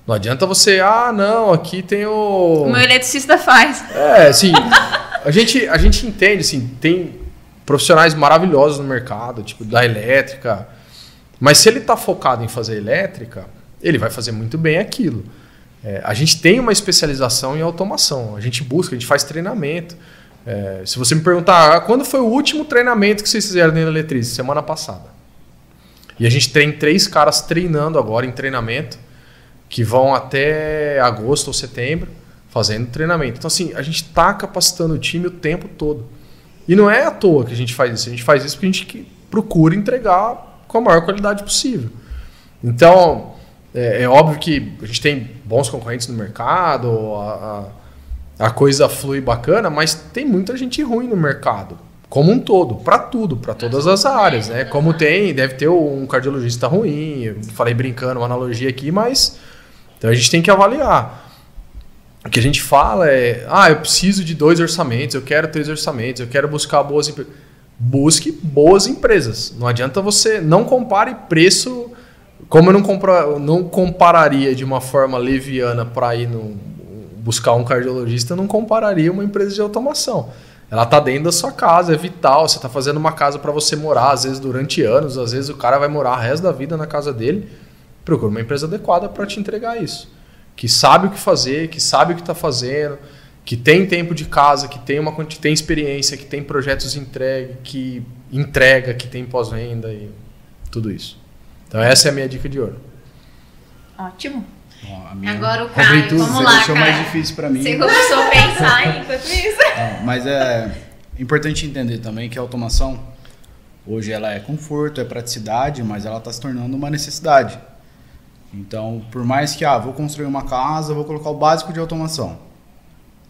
Não adianta você, não, aqui tem o meu eletricista faz. Assim, a gente entende, assim, tem profissionais maravilhosos no mercado, tipo da elétrica, mas se ele está focado em fazer elétrica, ele vai fazer muito bem aquilo. A gente tem uma especialização em automação, a gente busca, a gente faz treinamento. Se você me perguntar, quando foi o último treinamento que vocês fizeram dentro da eletricista? Semana passada. E a gente tem 3 caras treinando agora em treinamento, que vão até agosto ou setembro fazendo treinamento. Então, assim, a gente está capacitando o time o tempo todo. E não é à toa que a gente faz isso. A gente faz isso porque a gente procura entregar com a maior qualidade possível. Então, é óbvio que a gente tem bons concorrentes no mercado, a coisa flui bacana, mas tem muita gente ruim no mercado, como um todo, para tudo, para todas as áreas, né? Como deve ter um cardiologista ruim, eu falei brincando uma analogia aqui, mas então a gente tem que avaliar. O que a gente fala é, eu preciso de 2 orçamentos, eu quero 3 orçamentos, eu quero buscar boas empresas. Busque boas empresas. Não adianta você, não compare preço, como eu não compararia de uma forma leviana para ir buscar um cardiologista, eu não compararia uma empresa de automação. Ela está dentro da sua casa, é vital, você está fazendo uma casa para você morar, às vezes durante anos, às vezes o cara vai morar o resto da vida na casa dele. Procura uma empresa adequada para te entregar isso. Que sabe o que fazer, que sabe o que está fazendo, que tem tempo de casa, que tem experiência, que tem projetos entregue, que entrega, que tem pós-venda e tudo isso. Então essa é a minha dica de ouro. Ótimo. Agora o Caio, vamos lá, deixou Caio. mais difícil para mim. Você começou a pensar enquanto isso. Mas é importante entender também que a automação, hoje ela é conforto, é praticidade, mas ela está se tornando uma necessidade. Então, por mais que, vou construir uma casa, vou colocar o básico de automação.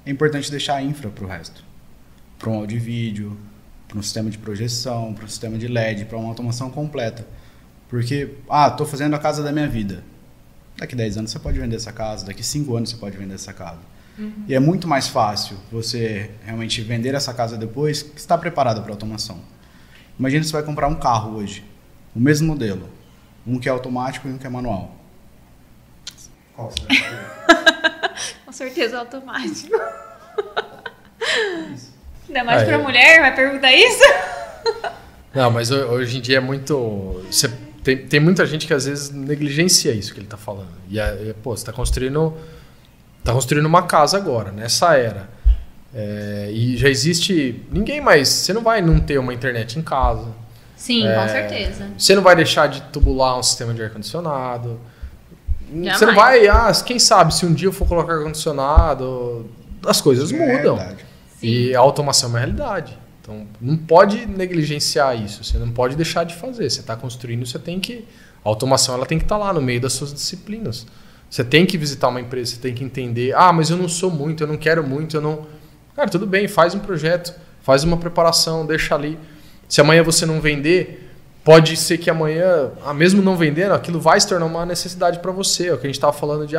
É importante deixar a infra para o resto. Para um áudio e vídeo, para um sistema de projeção, para um sistema de LED, para uma automação completa. Porque, estou fazendo a casa da minha vida. Daqui 10 anos você pode vender essa casa, daqui 5 anos você pode vender essa casa. E é muito mais fácil você realmente vender essa casa depois que está preparada para automação. Imagina se você vai comprar um carro hoje, o mesmo modelo. Um que é automático e um que é manual. Qual você vai escolher? Com certeza automático. Ainda mais pra mulher, vai perguntar isso? Não, mas hoje em dia é muito... Tem muita gente que às vezes negligencia isso que ele está falando. Você está construindo uma casa agora, nessa era. E já existe... Ninguém mais... Você não vai não ter uma internet em casa. Sim, com certeza. Você não vai deixar de tubular um sistema de ar-condicionado. Jamais. Você não vai... quem sabe, se um dia eu for colocar ar-condicionado, as coisas mudam. E a automação é uma realidade. Então, não pode negligenciar isso. Você não pode deixar de fazer. Você está construindo, você tem que... A automação ela tem que estar lá no meio das suas disciplinas. Você tem que visitar uma empresa, você tem que entender... mas eu não sou muito, eu não quero muito, eu não... Cara, tudo bem, faz um projeto, faz uma preparação, deixa ali. Se amanhã você não vender, pode ser que amanhã, mesmo não vendendo, aquilo vai se tornar uma necessidade para você. É o que a gente estava falando de,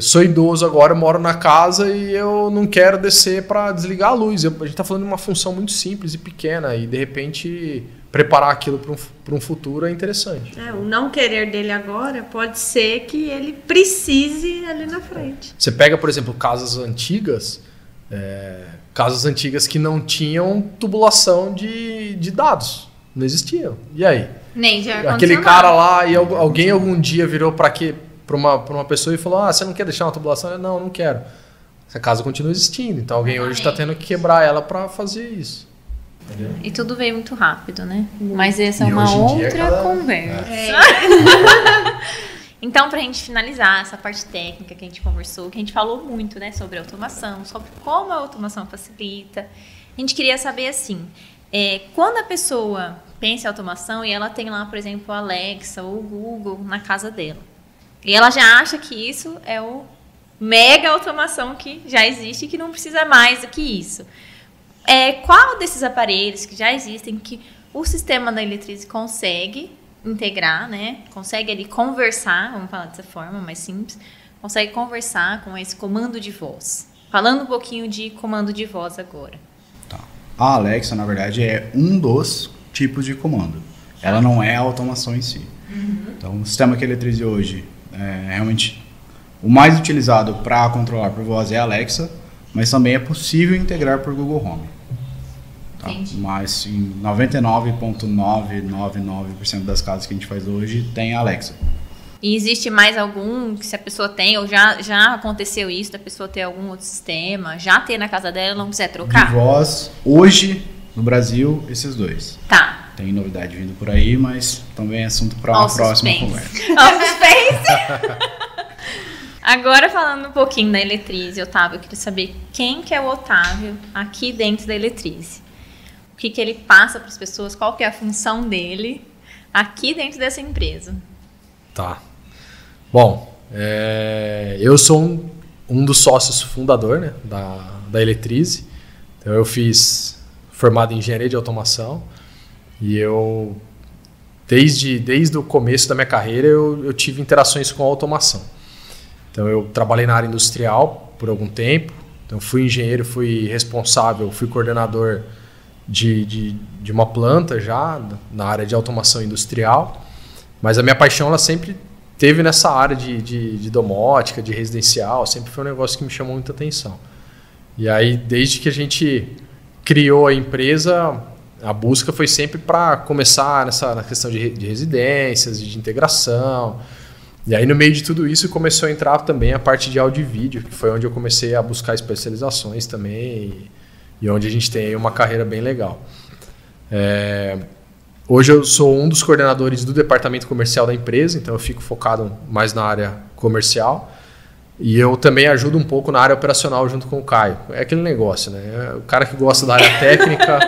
sou idoso agora, eu moro na casa e eu não quero descer para desligar a luz. A gente está falando de uma função muito simples e pequena e, de repente, preparar aquilo para um futuro é interessante. O não querer dele agora pode ser que ele precise ali na frente. Você pega, por exemplo, casas antigas que não tinham tubulação de dados. Não existiam. E aí? Nem de ar-condicionado. Aquele cara lá, e alguém algum dia virou para uma pessoa e falou, você não quer deixar uma tubulação? Não quero. Essa casa continua existindo. Então alguém hoje está tendo que quebrar ela para fazer isso. Entendeu? E tudo veio muito rápido, né? Mas essa é uma outra conversa. Então, pra gente finalizar essa parte técnica que a gente conversou, que a gente falou muito, né, sobre automação, sobre como a automação facilita, a gente queria saber, assim, quando a pessoa pensa em automação e ela tem lá, por exemplo, a Alexa ou o Google na casa dela, e ela já acha que isso é o mega automação que já existe e que não precisa mais do que isso. Qual desses aparelhos que já existem que o sistema da Eletrize consegue integrar, né? Consegue ali conversar, vamos falar dessa forma mais simples, consegue conversar com esse comando de voz. Falando um pouquinho de comando de voz agora. Tá. A Alexa, na verdade, é um dos tipos de comando. Ela não é a automação em si. Então, o sistema que a Eletrize hoje realmente o mais utilizado para controlar por voz é a Alexa, mas também é possível integrar por Google Home. Tá? Mas em 99,999% das casas que a gente faz hoje tem a Alexa. E existe mais algum que se a pessoa tem, ou já aconteceu isso, da pessoa ter algum outro sistema, já ter na casa dela e não quiser trocar? De voz, hoje, no Brasil, esses dois. Tá. Tem novidade vindo por aí, mas também é assunto para uma próxima conversa. Suspense! Agora, falando um pouquinho da Eletrize, Otávio, eu queria saber quem que é o Otávio aqui dentro da Eletrize. o que ele passa para as pessoas, qual que é a função dele aqui dentro dessa empresa. Tá. Bom, eu sou um dos sócios fundador, né, da Eletrize. Então eu fiz formado em engenharia de automação e eu desde o começo da minha carreira eu tive interações com a automação. Então eu trabalhei na área industrial por algum tempo. Então fui engenheiro, fui responsável, fui coordenador de uma planta já na área de automação industrial. Mas a minha paixão ela sempre teve nessa área de domótica, de residencial, sempre foi um negócio que me chamou muita atenção. E aí, desde que a gente criou a empresa, a busca foi sempre para começar na questão de residências, de integração. E aí, no meio de tudo isso, começou a entrar também a parte de áudio e vídeo, que foi onde eu comecei a buscar especializações também e onde a gente tem aí uma carreira bem legal. Hoje eu sou um dos coordenadores do departamento comercial da empresa, então eu fico focado mais na área comercial. E eu também ajudo um pouco na área operacional junto com o Caio. É aquele negócio, né? O cara que gosta da área técnica,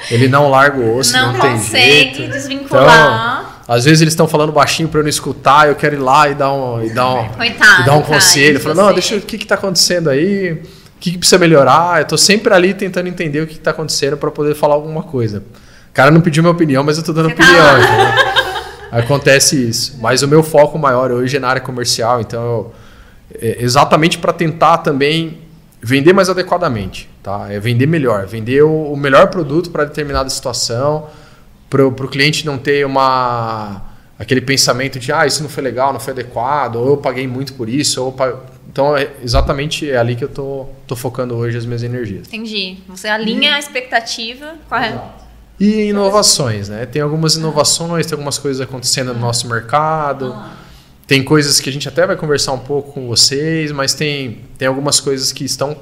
ele não larga o osso, não tem jeito. Consegue desvincular. Então, às vezes eles estão falando baixinho para eu não escutar, eu quero ir lá e dar um conselho. Falar, não, deixa o que está acontecendo aí, o que precisa melhorar. Eu estou sempre ali tentando entender o que está acontecendo para poder falar alguma coisa. O cara não pediu minha opinião, mas eu estou dando opinião. Acontece isso. Mas o meu foco maior hoje é na área comercial, então exatamente para tentar também vender mais adequadamente, tá? Vender melhor, vender o melhor produto para determinada situação, para o cliente não ter aquele pensamento de isso não foi legal, não foi adequado, ou eu paguei muito por isso, então exatamente ali que eu tô focando hoje as minhas energias. Entendi. Você alinha a expectativa com a... E inovações, né? Tem algumas inovações, tem algumas coisas acontecendo no nosso mercado. Tem coisas que a gente até vai conversar um pouco com vocês, mas tem algumas coisas que estão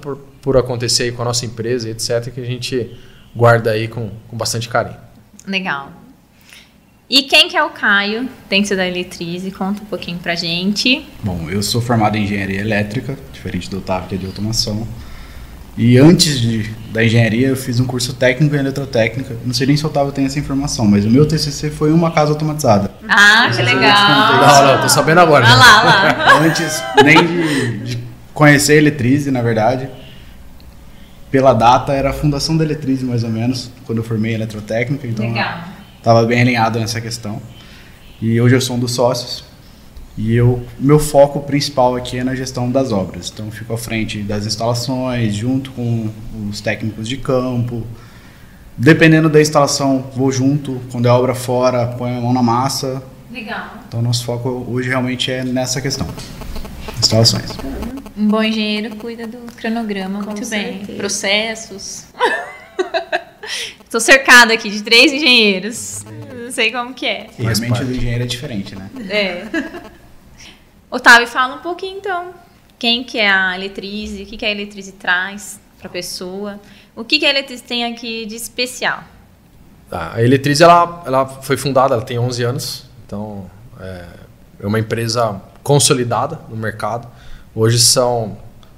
por acontecer aí com a nossa empresa, etc., que a gente guarda aí com bastante carinho. Legal. E quem que é o Caio, dentro da Eletrize? Conta um pouquinho pra gente. Bom, eu sou formado em engenharia elétrica, diferente do Otávio, que é de automação. E antes da engenharia, eu fiz um curso técnico em eletrotécnica. Não sei nem se o Otávio tem essa informação, mas o meu TCC foi uma casa automatizada. Ah, que legal. Não, tô sabendo agora. Olha lá. Antes nem de conhecer a Eletrize, na verdade. Pela data, era a fundação da Eletrize, mais ou menos, quando eu formei em eletrotécnica. Então, estava bem alinhado nessa questão. E hoje eu sou um dos sócios. E meu foco principal aqui é na gestão das obras. Então, eu fico à frente das instalações, junto com os técnicos de campo. Dependendo da instalação, vou junto. Quando é obra fora, ponho a mão na massa. Legal. Então, nosso foco hoje realmente é nessa questão. Instalações. Um bom engenheiro cuida do cronograma muito bem. certeza. Processos. Estou cercada aqui de 3 engenheiros. Não sei como que é. E a mente do engenheiro é diferente, né? Otávio, fala um pouquinho então. Quem que é a Eletrize? O que a Eletrize traz para a pessoa? O que a Eletrize tem aqui de especial? A Eletrize ela foi fundada, ela tem 11 anos. Então, é uma empresa consolidada no mercado. Hoje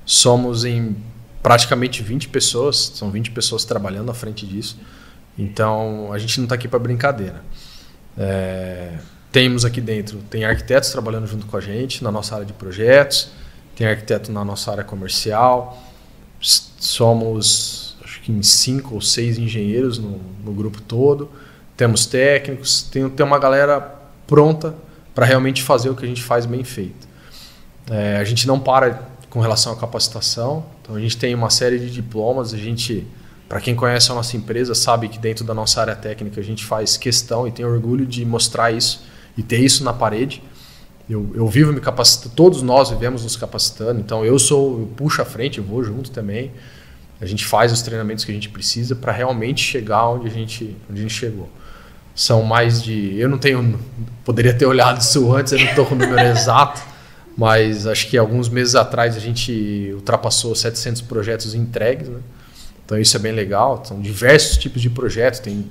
somos em praticamente 20 pessoas. São 20 pessoas trabalhando à frente disso. Então, a gente não está aqui para brincadeira. Temos aqui dentro, tem arquitetos trabalhando junto com a gente na nossa área de projetos, tem arquiteto na nossa área comercial, somos acho que em 5 ou 6 engenheiros no grupo todo, temos técnicos, tem uma galera pronta para realmente fazer o que a gente faz bem feito. A gente não para com relação à capacitação, então a gente tem uma série de diplomas, para quem conhece a nossa empresa, sabe que dentro da nossa área técnica a gente faz questão e tem orgulho de mostrar isso e ter isso na parede. Eu vivo me capacitando, todos nós vivemos nos capacitando, então eu puxo à frente, eu vou junto também. A gente faz os treinamentos que a gente precisa para realmente chegar onde a gente chegou. São mais de... poderia ter olhado isso antes, eu não estou com o número exato, mas acho que alguns meses atrás a gente ultrapassou 700 projetos entregues, né? Então isso é bem legal. São diversos tipos de projetos. Tem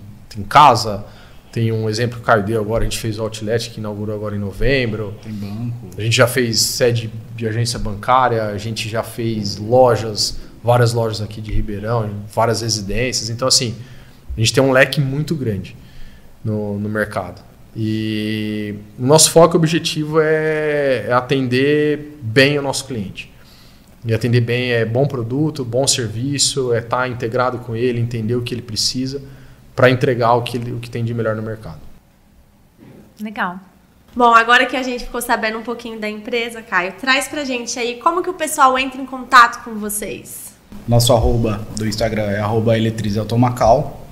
casa, tem um exemplo que o Caio deu agora, a gente fez o Outlet, que inaugurou agora em novembro. Tem banco. A gente já fez sede de agência bancária, a gente já fez várias lojas aqui de Ribeirão, várias residências. Então, assim, A gente tem um leque muito grande no mercado. E o nosso foco e objetivo é atender bem o nosso cliente. E atender bem é bom produto, bom serviço, é estar integrado com ele, entender o que ele precisa para entregar o que tem de melhor no mercado. Legal. Bom, agora que a gente ficou sabendo um pouquinho da empresa, Caio, traz pra gente aí como que o pessoal entra em contato com vocês. Nosso arroba do Instagram é @eletrizeautomacal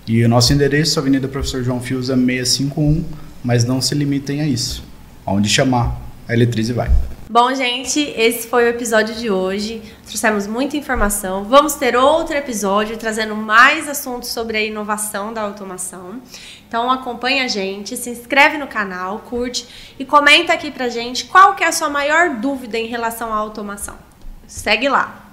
e o nosso endereço, Avenida Professor João Fiuza 651, mas não se limitem a isso. Onde chamar, a Eletrize vai. Bom, gente, esse foi o episódio de hoje. Trouxemos muita informação. Vamos ter outro episódio trazendo mais assuntos sobre a inovação da automação. Então acompanha a gente, se inscreve no canal, curte e comenta aqui pra gente qual que é a sua maior dúvida em relação à automação. Segue lá!